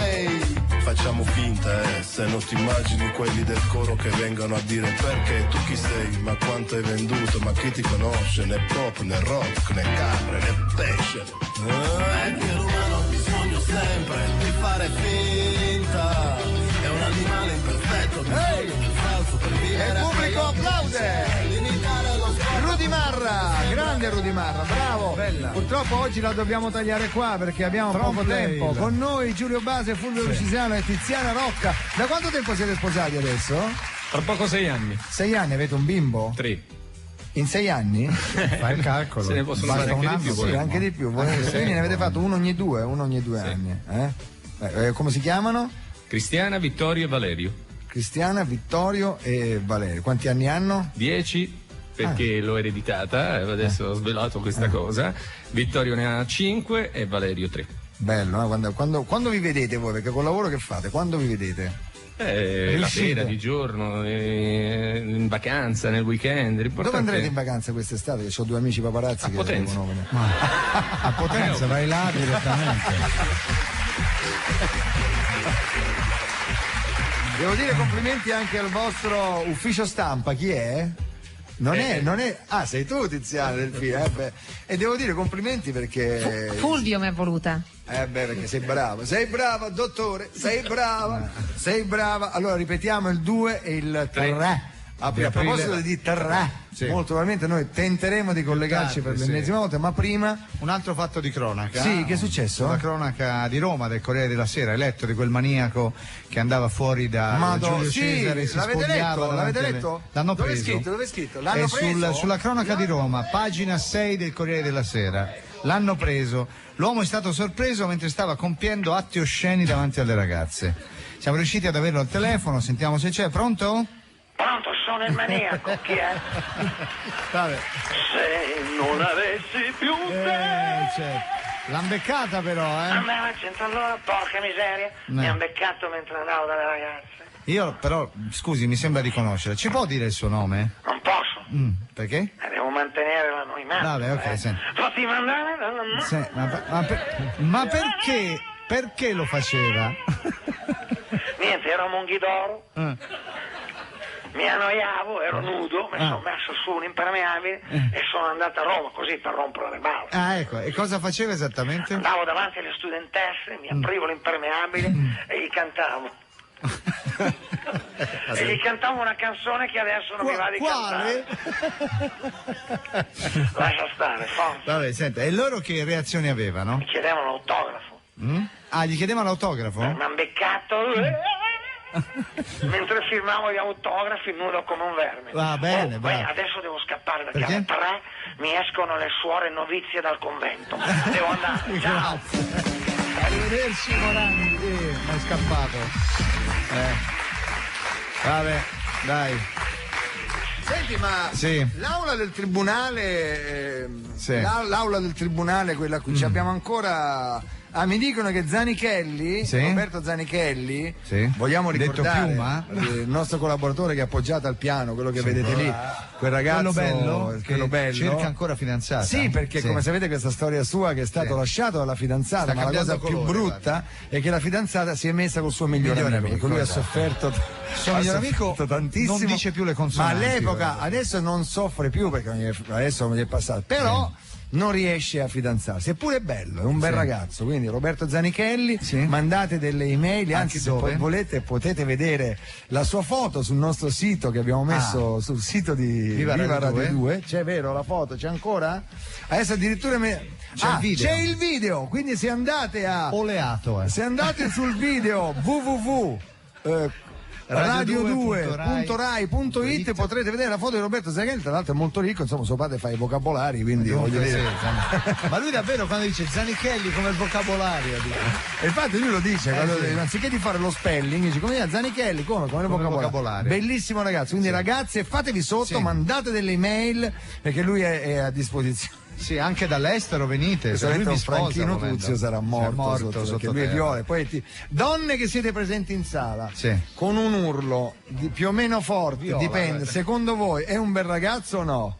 facciamo finta, se non ti immagini quelli del coro che vengono a dire perché tu chi sei, ma quanto hai venduto, ma chi ti conosce, né pop, né rock, né capre, né pesce. È che l'umano ha bisogno sempre di fare finta, è un animale imperfetto, bisogno del falso per vivere. Il pubblico applaude! Rudy Marra, grande Rudy Marra, bravo. Bella. Purtroppo oggi la dobbiamo tagliare qua perché abbiamo poco tempo. Con noi Giulio Base, Fulvio Lucisano e Tiziana Rocca. Da quanto tempo siete sposati adesso? Tra poco 6 anni. 6 anni, avete un bimbo? 3. In 6 anni? Fai il calcolo. Se ne possono fare anche di più. Sì, anche di più. Quindi ne avete fatto uno ogni due anni. Come si chiamano? Cristiana, Vittorio e Valerio. Cristiana, Vittorio e Valerio. Quanti anni hanno? 10. Perché l'ho ereditata, adesso ho svelato questa cosa. Vittorio ne ha 5 e Valerio 3. Bello, quando vi vedete voi? Perché col lavoro che fate, quando vi vedete? La sera, di giorno, in vacanza, nel weekend. Dove andrete in vacanza quest'estate? Che ho 2 amici paparazzi a che Potenza. devono... A Potenza, vai là direttamente. Devo dire complimenti anche al vostro ufficio stampa, chi è? Non è. Ah, sei tu, Tiziana del film. E devo dire complimenti perché. Fulvio mi ha voluta. Perché sei brava. Sei brava, dottore, sei brava. Allora ripetiamo il 2 e il 3. A proposito di terra, molto probabilmente noi tenteremo di collegarci per l'ennesima volta, ma prima un altro fatto di cronaca. Sì, che è successo? La cronaca di Roma del Corriere della Sera, hai letto di quel maniaco che andava fuori da Giulio Cesare, si spogliava. L'avete letto? L'hanno Dove preso. Dove è scritto? L'hanno preso? Sulla cronaca di Roma, pagina 6 del Corriere della Sera. L'hanno preso. L'uomo è stato sorpreso mentre stava compiendo atti osceni davanti alle ragazze. Siamo riusciti ad averlo al telefono, sentiamo se c'è. Pronto? Pronto, sono il maniaco, chi è? Vabbè. Se non avessi più te. L'han beccata però, A me allora, porca miseria, mi hanno beccato mentre andavo dalle ragazze. Io però, scusi, mi sembra di conoscere. Ci può dire il suo nome? Non posso. Perché? Devo mantenere l'anonimato. Vabbè, ok, senti. Fatti mandare Ma perché? Perché lo faceva? Niente, ero a Monghidoro. Mi annoiavo, ero nudo, mi sono messo su un impermeabile e sono andato a Roma così per rompere le balle. Ah, ecco, e cosa faceva esattamente? Andavo davanti alle studentesse, mi aprivo l'impermeabile e gli cantavo. E gli cantavo una canzone che adesso non mi va di cantare. Lascia stare, forza. Vabbè, senta, e loro che reazioni avevano? Mi chiedevano l'autografo. Ah, gli chiedevano l'autografo? Mi hanno beccato. Mentre firmavo gli autografi nudo come un verme. Va bene, poi adesso devo scappare perché alle 3 mi escono le suore novizie dal convento. Devo andare. Ciao. Arrivederci Morandi, ma è scappato. Vabbè, dai. Senti, ma l'aula del tribunale, l'aula del tribunale, quella a cui ci abbiamo ancora. Ah, mi dicono che Zanichelli, Roberto Zanichelli, vogliamo ricordare il nostro collaboratore che è appoggiato al piano, quello che vedete lì, quel ragazzo quello bello, cerca ancora fidanzata. Sì, perché come sapete questa storia sua che è stato lasciato dalla fidanzata, ma la cosa più brutta è che la fidanzata si è messa col suo migliore amico, perché lui ha sofferto. Il suo migliore amico tantissimo, non dice più le consonanti. Ma all'epoca, adesso non soffre più perché adesso mi è passato, però non riesce a fidanzarsi, eppure è bello, è un bel ragazzo. Quindi Roberto Zanichelli, mandate delle email, anzi se volete potete vedere la sua foto sul nostro sito che abbiamo messo sul sito di Viva Radio 2. C'è, vero, la foto c'è ancora? Adesso addirittura c'è il video, quindi se andate a se andate sul video www radio2.rai.it potrete vedere la foto di Roberto Zanichelli. Tra l'altro è molto ricco, insomma suo padre fa i vocabolari, quindi voglio dire. Ma lui davvero quando dice Zanichelli come il vocabolario e infatti lui lo dice anziché di fare lo spelling dice come Zanichelli come il vocabolario. Bellissimo ragazzo, quindi ragazzi fatevi sotto, mandate delle email perché lui è a disposizione. Sì, anche dall'estero venite. Se lui Franchino Tuzio sarà morto sotto lui viole. Poi donne che siete presenti in sala con un urlo più o meno forte, dipende. Secondo voi è un bel ragazzo o no?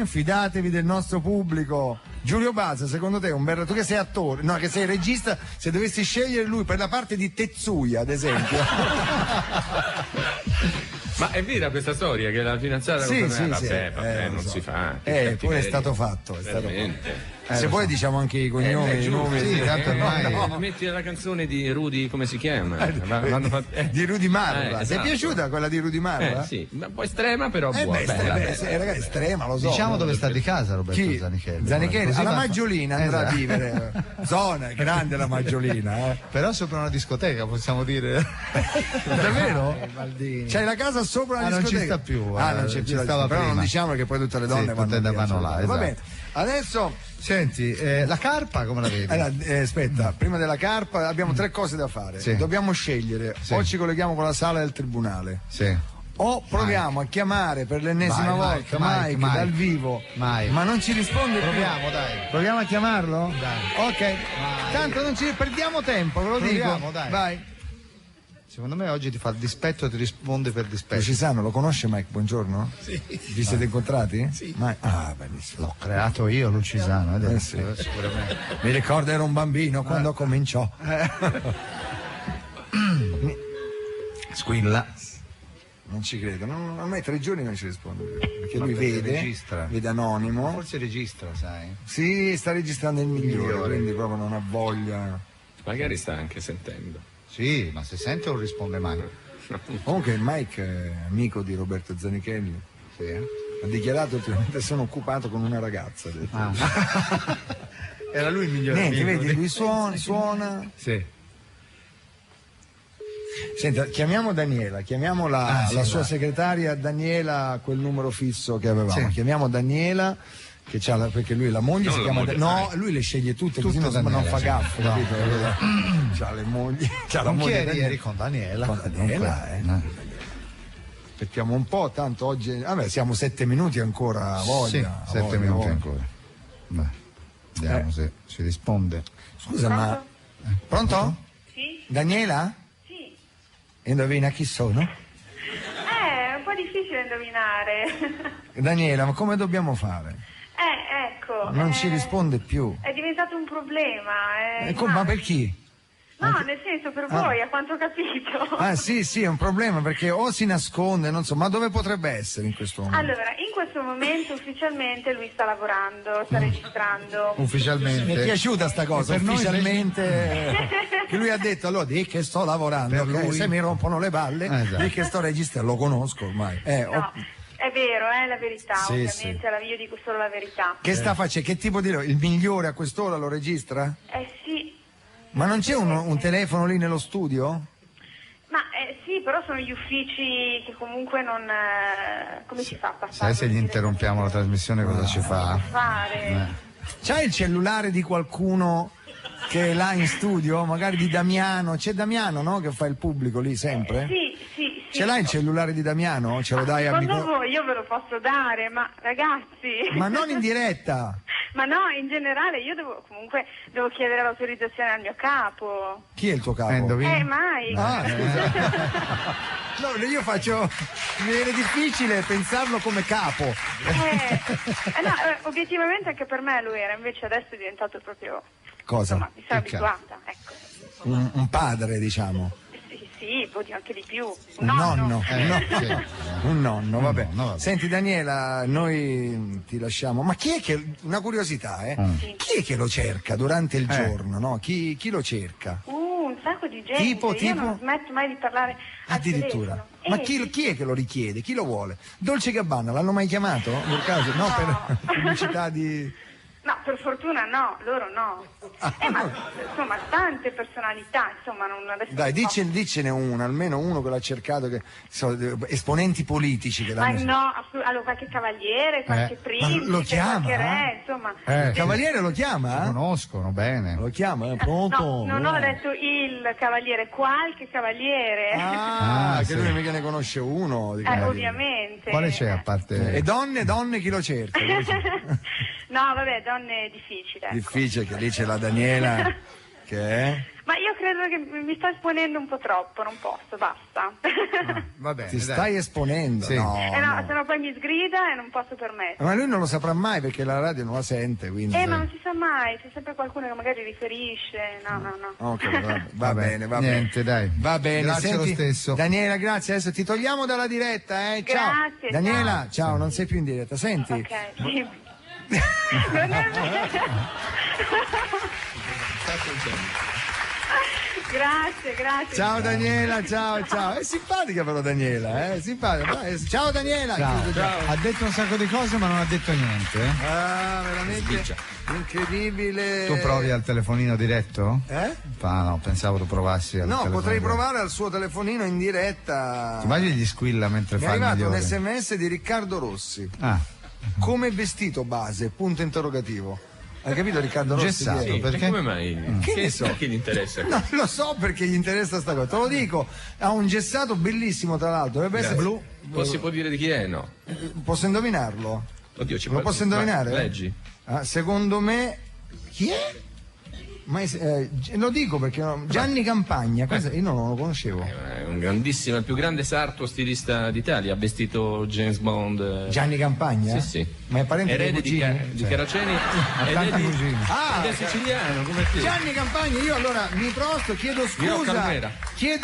Fidatevi del nostro pubblico Giulio Basa, secondo te tu che sei attore, no, che sei regista, se dovessi scegliere lui per la parte di Tetsuya, ad esempio. Ma è vera questa storia che la fidanzata Sì, vabbè, non si fa. Poi è stato fatto, se poi diciamo anche i cognomi, i nomi, sì, tanto ormai metti la canzone di Rudy, come si chiama? di Rudy Marra. Ti è esatto. piaciuta quella di Rudy Marra? Sì, un po' estrema però buona. Ragazzi, estrema, lo so. Diciamo dove sta di casa Roberto Zanichelli. Zanichelli alla Maggiolina andrà a Esatto. vivere. Zona, è grande la Maggiolina, Però sopra una discoteca, possiamo dire. Davvero? Baldini. C'hai la casa sopra la non discoteca? ci sta più. Non c'è più. Stava Però non prima. diciamo che poi tutte le donne vanno là. Va Esatto. bene. Adesso senti, la carpa come la vedi? Aspetta, prima della carpa abbiamo 3 cose da fare. Sì. Dobbiamo scegliere. Sì. O ci colleghiamo con la sala del tribunale. Sì. O proviamo a chiamare per l'ennesima volta Mike dal vivo, ma non ci risponde più. Proviamo a chiamarlo? Dai. Ok. Tanto non ci perdiamo tempo, ve lo Proviamo, dico. dai. Vai. Secondo me oggi ti fa il dispetto e ti risponde per dispetto. Cisano, lo conosce Mike? Buongiorno? Sì. Vi siete incontrati? Sì. Benissimo. L'ho creato io, Lucisano. Sì. Mi ricordo ero un bambino quando cominciò. Squilla. Non ci credo, ormai 3 giorni non ci risponde più, perché lui registra. vede anonimo. Forse registra, sai. Sì, sta registrando il migliore, quindi proprio non ha voglia. Magari sta anche sentendo. Sì, ma se sente non risponde mai. Comunque Mike è amico di Roberto Zanichelli. Sì. Ha dichiarato ultimamente sono occupato con una ragazza. Ha detto. Era lui il migliore Niente, amico. vedi, lui suona. Sì. Senta, chiamiamo Daniela, chiamiamo la sua segretaria Daniela, quel numero fisso che avevamo. Sì. Chiamiamo Daniela, che c'ha perché lui la moglie Non si la chiama moglie, no, lui le sceglie tutte, così non Daniela, fa sì. gaffo, No. capito? C'ha le mogli, c'ha la Con chi moglie eri? Daniela. Eri con Daniela. Con Daniela, Aspettiamo un po', tanto oggi. Vabbè, siamo 7 minuti ancora, a voglia. Sì, a 7 voglia, minuti a voglia. ancora. Beh, vediamo se ci risponde. Scusa, ma. Pronto? Sì? Daniela? Sì. Indovina chi sono? È un po' difficile indovinare. Daniela, ma come dobbiamo fare? Ecco. Non ci risponde più. È diventato un problema. Ma per chi? No, nel senso per voi, a quanto ho capito. Ah sì, è un problema perché o si nasconde, non so, ma dove potrebbe essere in questo momento? Allora, in questo momento ufficialmente lui sta lavorando, sta registrando. Ufficialmente. Mi è piaciuta sta cosa, Per noi ufficialmente che lui ha detto allora di che sto lavorando, Per ok? lui. Se mi rompono le balle, Esatto. di che sto registrando, lo conosco ormai. No, è vero, è la verità, Sì, ovviamente, io dico solo la verità. Che sta facendo? Che tipo di il migliore a quest'ora lo registra? Sì. Ma non c'è un telefono lì nello studio? Ma sì, però sono gli uffici che comunque non... come si fa a passare? Sai se gli interrompiamo la trasmissione cosa ci fa? Fare. C'hai il cellulare di qualcuno che è là in studio? Magari di Damiano? C'è Damiano, no? Che fa il pubblico lì sempre? Sì. Ce l'hai il cellulare di Damiano? Ce lo dai a Secondo micro... voi io ve lo posso dare, ma ragazzi... Ma non in diretta! Ma no, in generale io devo chiedere l'autorizzazione al mio capo. Chi è il tuo capo? Mike. No, io faccio... Mi viene difficile pensarlo come capo. Obiettivamente anche per me lo era, invece adesso è diventato proprio... Cosa? Insomma, mi sono abituata, ecco. Un padre, diciamo. Sì, anche di più. Un nonno. Sì. Un nonno, vabbè. Vabbè. Senti Daniela, noi ti lasciamo. Ma chi è che... Una curiosità, Chi è che lo cerca durante il giorno, no? Chi lo cerca? Un sacco di gente. Tipo? Io non smetto mai di parlare al Addirittura. telefono. Ma chi è che lo richiede? Chi lo vuole? Dolce Gabbana, l'hanno mai chiamato? Per caso? No, per pubblicità di... No, per fortuna no, loro no. Ma insomma, tante personalità, insomma, non adesso. Dai, dicene uno, almeno uno che l'ha cercato, esponenti politici che Ma l'hanno... no, allora qualche cavaliere, qualche principe, lo chiama? qualche re, insomma. Il cavaliere lo chiama? Lo conoscono bene. Lo chiama? No, non ho detto il cavaliere, qualche cavaliere. Che lui mica ne conosce uno. Di cavalieri. Ovviamente. Quale c'è a parte? E donne chi lo cerca? No, vabbè, donne è difficile. Ecco. Difficile, che lì c'è la Daniela, che è... Ma io credo che mi sto esponendo un po' troppo, non posso, basta. Va bene, Ti stai esponendo? Sì. No, no, se no poi mi sgrida e non posso permettere. Ma lui non lo saprà mai perché la radio non la sente, quindi. Ma non si sa mai, c'è sempre qualcuno che magari riferisce. No. Ok, va bene, va Niente, bene. dai. Va bene, Grazie senti, lo stesso. Daniela, grazie. Adesso ti togliamo dalla diretta, eh. Ciao. Grazie, Daniela, ciao, non sei più in diretta. Senti. Ok, sì. Non è Grazie. Ciao Daniela, ciao. È simpatica però Daniela, simpatica. Ciao Daniela. Ciao. Ha detto un sacco di cose ma non ha detto niente. Ah, veramente incredibile. Tu provi al telefonino diretto? No, pensavo tu provassi al No, telefonino potrei diretto. provare al suo telefonino in diretta. Ti immagini gli squilla mentre Mi è fa il arrivato un migliore? SMS di Riccardo Rossi. Ah. Come vestito base? Punto interrogativo. Hai capito Riccardo Rossi? Gessato, Diego? perché? E come mai? Che ne so? Che gli interessa? No, lo so perché gli interessa sta cosa. Te lo dico, ha un gessato bellissimo tra l'altro. Dovrebbe essere blu. Si può dire di chi è? No. Posso indovinarlo? Oddio, Lo posso indovinare? Leggi. Secondo me. Chi è? Lo dico perché Gianni Campagna, io non lo conoscevo. È un grandissimo, il più grande sarto stilista d'Italia, ha vestito James Bond. Gianni Campagna? Sì. Ma è parente dei erede cugini? di Caraceni ed tanti è di cugini. ed è siciliano come te. Gianni Campagna, io allora mi prosto, chiedo scusa. Di Roccalumera.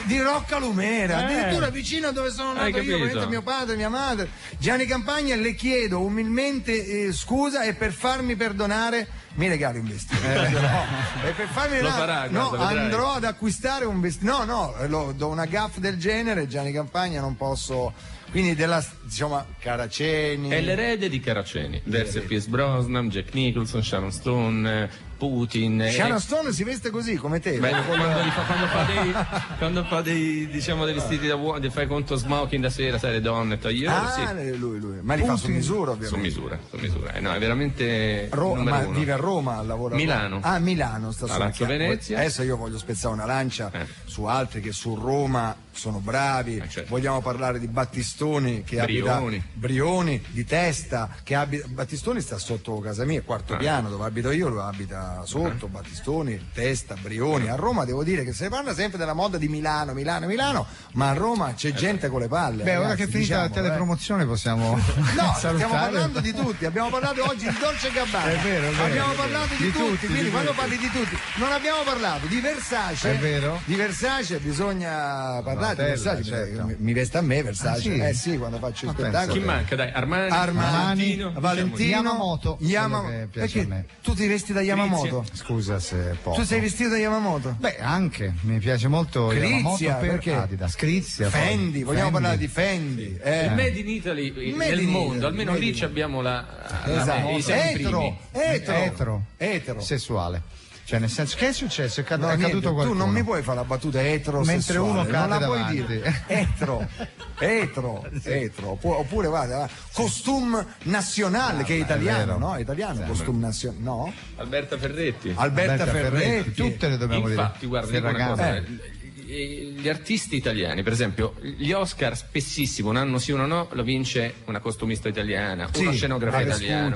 Di Roccalumera, addirittura vicino a dove sono nato io, capito? ovviamente mio padre, mia madre. Gianni Campagna, le chiedo umilmente scusa e per farmi perdonare mi regali un vestito. E per farmi Lo farà, no, guarda, vedrai. andrò ad acquistare un vestito. No, do una gaffe del genere, Gianni Campagna non posso. Quindi diciamo Caraceni. È l'erede di Caraceni, verso Pierce Brosnan, Jack Nicholson, Sharon Stone, Putin. Sharon Stone si veste così come te. Beh, quando fa dei diciamo dei vestiti da uomo, fai conto smoking da sera, sai, le donne, tagliori, lui. Ma li fa su misura ovviamente. Su misura. No, è veramente numero ma uno. vive a Roma, lavora a Milano. Roma. Milano sta Palazzo Venezia. Adesso io voglio spezzare una lancia su altri che su Roma sono bravi. Certo. Vogliamo parlare di Battistoni che abita Brioni di Testa che abita. Battistoni sta sotto casa mia, quarto piano dove abito io, lui abita sotto. Battistoni, Testa, Brioni. A Roma devo dire che se parla sempre della moda di Milano, ma a Roma c'è gente con le palle. Beh, ora ragazzi, che è finita la telepromozione possiamo No, salutare. stiamo parlando di tutti, abbiamo parlato oggi di Dolce Gabbana. È vero. Abbiamo parlato di tutti, quindi di quando tutti. parli di tutti, non abbiamo parlato di Versace. È vero? Di Versace bisogna parlare di Versace, certo. mi veste a me Versace. Ah, sì? Quando faccio il Ma spettacolo. Chi manca? Dai, Armani, Valentino, Yamamoto. Quello che piace a me. Tu ti vesti da Yamamoto? Scusa se posso. Tu sei vestito da Yamamoto? Beh, anche, mi piace molto Yamamoto Crizia, per perché? Adidas, Crizia. Fendi, vogliamo parlare di Fendi. Il Made in Italy nel mondo, almeno lì abbiamo i siamo i primi. Etero. Sessuale. Cioè, nel senso, che è successo? È caduto qualcuno. Tu non mi puoi fare la battuta eterosessuale. Mentre uno cade non la davanti. puoi dire. Etero. Oppure guarda, costume nazionale, che è italiano, vero. no? È italiano, costume nazionale, no? Alberta Ferretti. Alberta Ferretti. Tutte le dobbiamo Infatti, dire. guarda, dico una cosa. Gli artisti italiani, per esempio, gli Oscar spessissimo, un anno sì, uno no, lo vince una costumista italiana, uno scenografo italiano,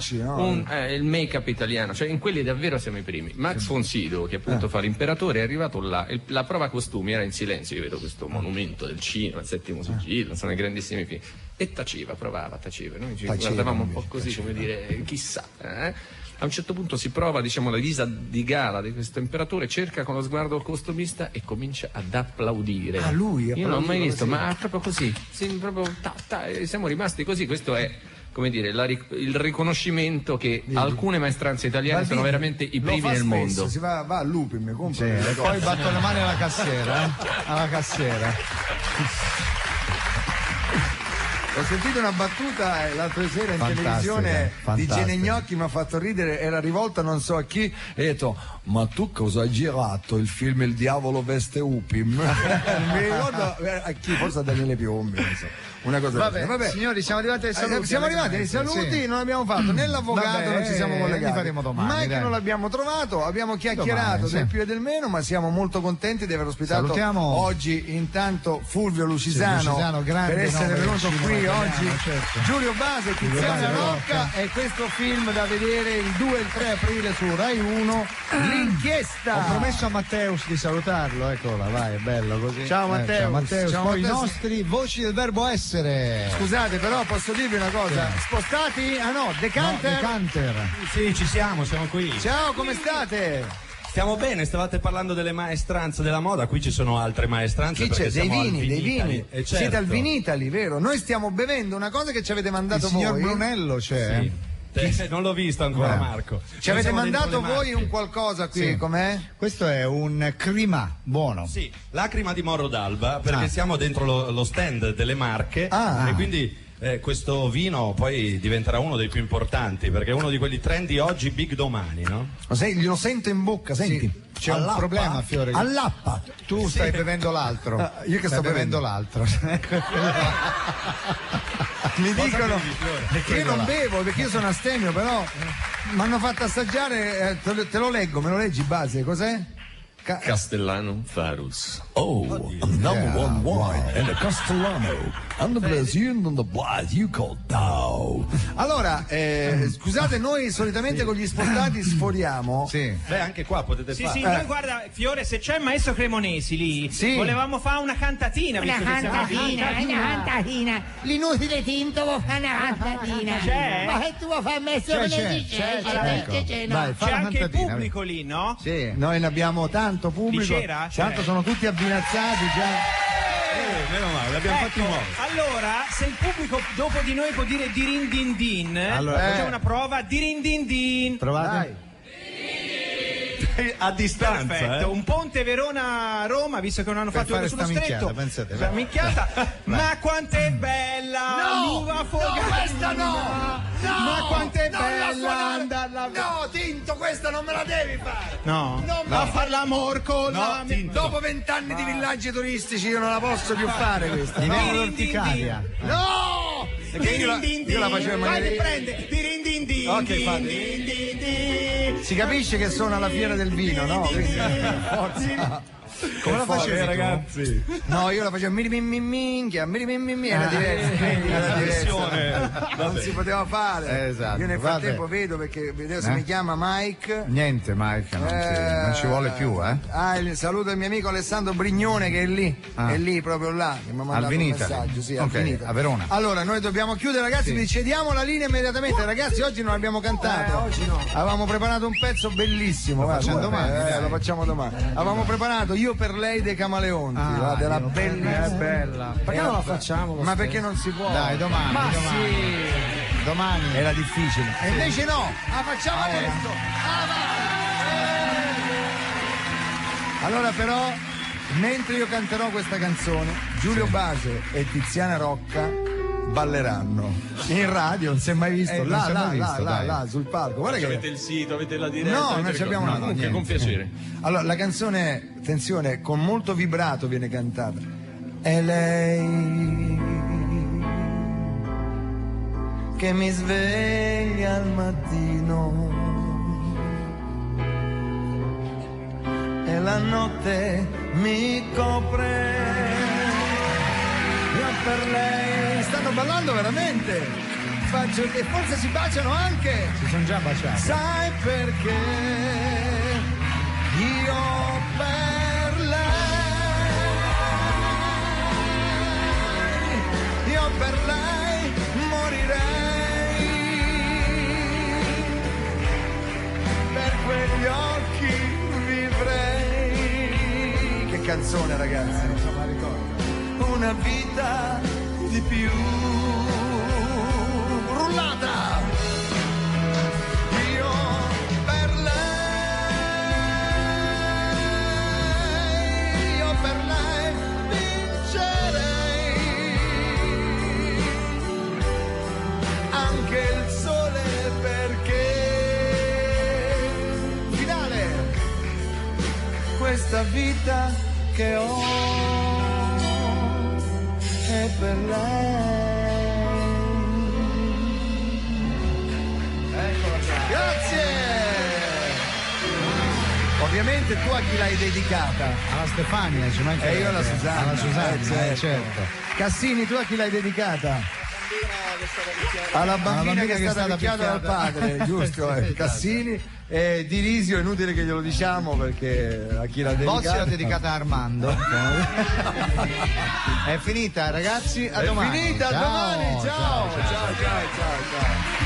il make-up italiano, cioè in quelli davvero siamo i primi. Max von Sydow, che appunto fa l'imperatore, è arrivato là, la prova costumi era in silenzio, io vedo questo monumento del cinema, il settimo sigillo, sono i grandissimi film, e taceva, noi ci guardavamo un po' così, come dire, chissà, A un certo punto si prova, diciamo, la divisa di gala di questo imperatore, cerca con lo sguardo il costumista e comincia ad applaudire. Lui io non l'ho mai visto, ma proprio così, siamo rimasti così. Questo è, come dire, il riconoscimento che alcune maestranze italiane sono veramente i primi nel mondo. Si va a Lupi, mi compro. E poi batto le mani alla cassiera, alla cassiera. Ho sentito una battuta l'altra sera in Fantastica, televisione di fantastica. Genegnocchi, mi ha fatto ridere, era rivolta non so a chi, e ha detto: ma tu cosa hai girato il film Il diavolo veste Upim? Mi ricordo a chi, forse a Daniele Piombi, non so. una cosa. Vabbè, signori, siamo arrivati ai saluti. Siamo arrivati ai saluti, sì. non abbiamo fatto né l'avvocato, non ci siamo collegati. Li faremo domani. Mike non l'abbiamo trovato, abbiamo chiacchierato del più e del meno, ma siamo molto contenti di aver ospitato oggi intanto Fulvio Lucisano grande, per essere venuto qui oggi. Certo. Giulio Base, Tiziana Rocca e questo film da vedere il 2 e il 3 aprile su Rai 1, L'inchiesta. Ho promesso a Matteus di salutarlo, eccola, vai, è bello così. Ciao Matteus. Ciao Matteus. Ciao, Poi i Matteus. nostri voci del verbo essere. Scusate, però posso dirvi una cosa? Spostati? Ah no, Decanter. Decanter. Sì, ci siamo qui. Ciao, come state? Stiamo bene, stavate parlando delle maestranze della moda, qui ci sono altre maestranze. Chi c'è? Dei vini. Certo. Siete al Vinitali, vero? Noi stiamo bevendo una cosa che ci avete mandato voi. Il signor Brunello c'è. Sì. Non l'ho visto ancora, Marco. Ci avete mandato voi un qualcosa qui, Sì. com'è? Questo è un crima buono. Sì, lacrima di Morro d'Alba, perché siamo dentro lo stand delle marche e quindi questo vino poi diventerà uno dei più importanti, perché è uno di quelli trendy oggi, big domani, no? Lo sento in bocca, senti. Sì. C'è un problema, Fiore. All'appa. Tu stai bevendo l'altro. Io che sto bevendo l'altro. Mi dicono perché io non bevo, perché io sono astemio, però mi hanno fatto assaggiare, te lo leggo, me lo leggi, Base, cos'è? Castellano Farus. Oh, a number one wine and a Castellano. And the Brazilian and the black you call Tao. Allora, scusate, noi solitamente con gli spostati sforiamo. Sì. Beh, anche qua potete fare. Sì, noi guarda, Fiore, se c'è il maestro Cremonesi lì, volevamo fare una cantatina. Una cantatina. L'inutile tinto vuol fare una cantatina. C'è? Ma che tu vuoi fare il maestro Cremonesi? C'è anche il pubblico lì, no? Sì, noi ne abbiamo tanto pubblico. C'era? Tanto sono tutti abbinazzati già. Meno male, l'abbiamo fatti muovere. Allora, se il pubblico dopo di noi può dire dirindindin, facciamo una prova, dirindindin. Provate. A distanza. Perfetto, un ponte Verona-Roma, visto che non hanno fatto sullo stretto. Pensate, la minchiata. Ma quanto è bella l'uva fogata. No, questa no! Ma quanto è bella No, Tinto, questa non me la devi fare! No, a far l'amor con la dopo 20 anni di villaggi turistici io non la posso più fare questa. Di nuovo l'orticaria. No! Io la facevo in Vai maniera. che prende. Dirindindin. Ok, fate. Si capisce che sono alla fiera del vino, no? Quindi, forza. Come la facevi, ragazzi? No, io la facevo minchia, era diverso. Era diverso. Non si poteva fare. Esatto. Io nel frattempo vedo perché vedevo se mi chiama Mike. Niente, Mike, non ci vuole più, Saluto il mio amico Alessandro Brignone che è lì, è lì proprio là, che mi ha mandato un messaggio, sì, al Vinitali. A Verona. Allora, noi dobbiamo chiudere, ragazzi, vi cediamo la linea immediatamente. Ragazzi, oggi non abbiamo cantato. Oggi no. Avevamo preparato un pezzo bellissimo, Lo facciamo domani, lo facciamo domani. Avevamo preparato Io per lei dei Camaleonti, della bellissima. È bella. Perché non la facciamo? Ma perché non si può? Dai, domani. Ma domani. sì. Domani. Era difficile. E invece no, la facciamo adesso. Allora però, mentre io canterò questa canzone, Giulio Base e Tiziana Rocca balleranno in radio, non si è mai visto, là, sul palco. Guarda che avete il sito, avete la diretta. No, noi abbiamo una comunque, con piacere. Allora, la canzone, attenzione, con molto vibrato viene cantata. È lei che mi sveglia al mattino e la notte mi copre. Io per lei stanno ballando veramente. E forse si baciano anche. Si sono già baciati. Sai perché io per lei, io per lei morirei, per quegli occhi vivrei. Che canzone, ragazzi, non so, ma ricordo. Una vita di più. Rullata! Io per lei, io per lei vincerei anche il sole, perché finale questa vita che ho è per lei. Eccola qua. Grazie. Ovviamente tu a chi l'hai dedicata? Alla Stefania, ci manca. E io alla Susanna. Alla Susanna, certo. Cassini, tu a chi l'hai dedicata? Alla bambina che è stata picchiata dal padre, giusto? Cassini. Di Risio è inutile che glielo diciamo perché a chi l'ha dedicata? Bossi l'ha dedicata a Armando. È finita ragazzi, a domani. È finita, a domani, ciao. Ciao.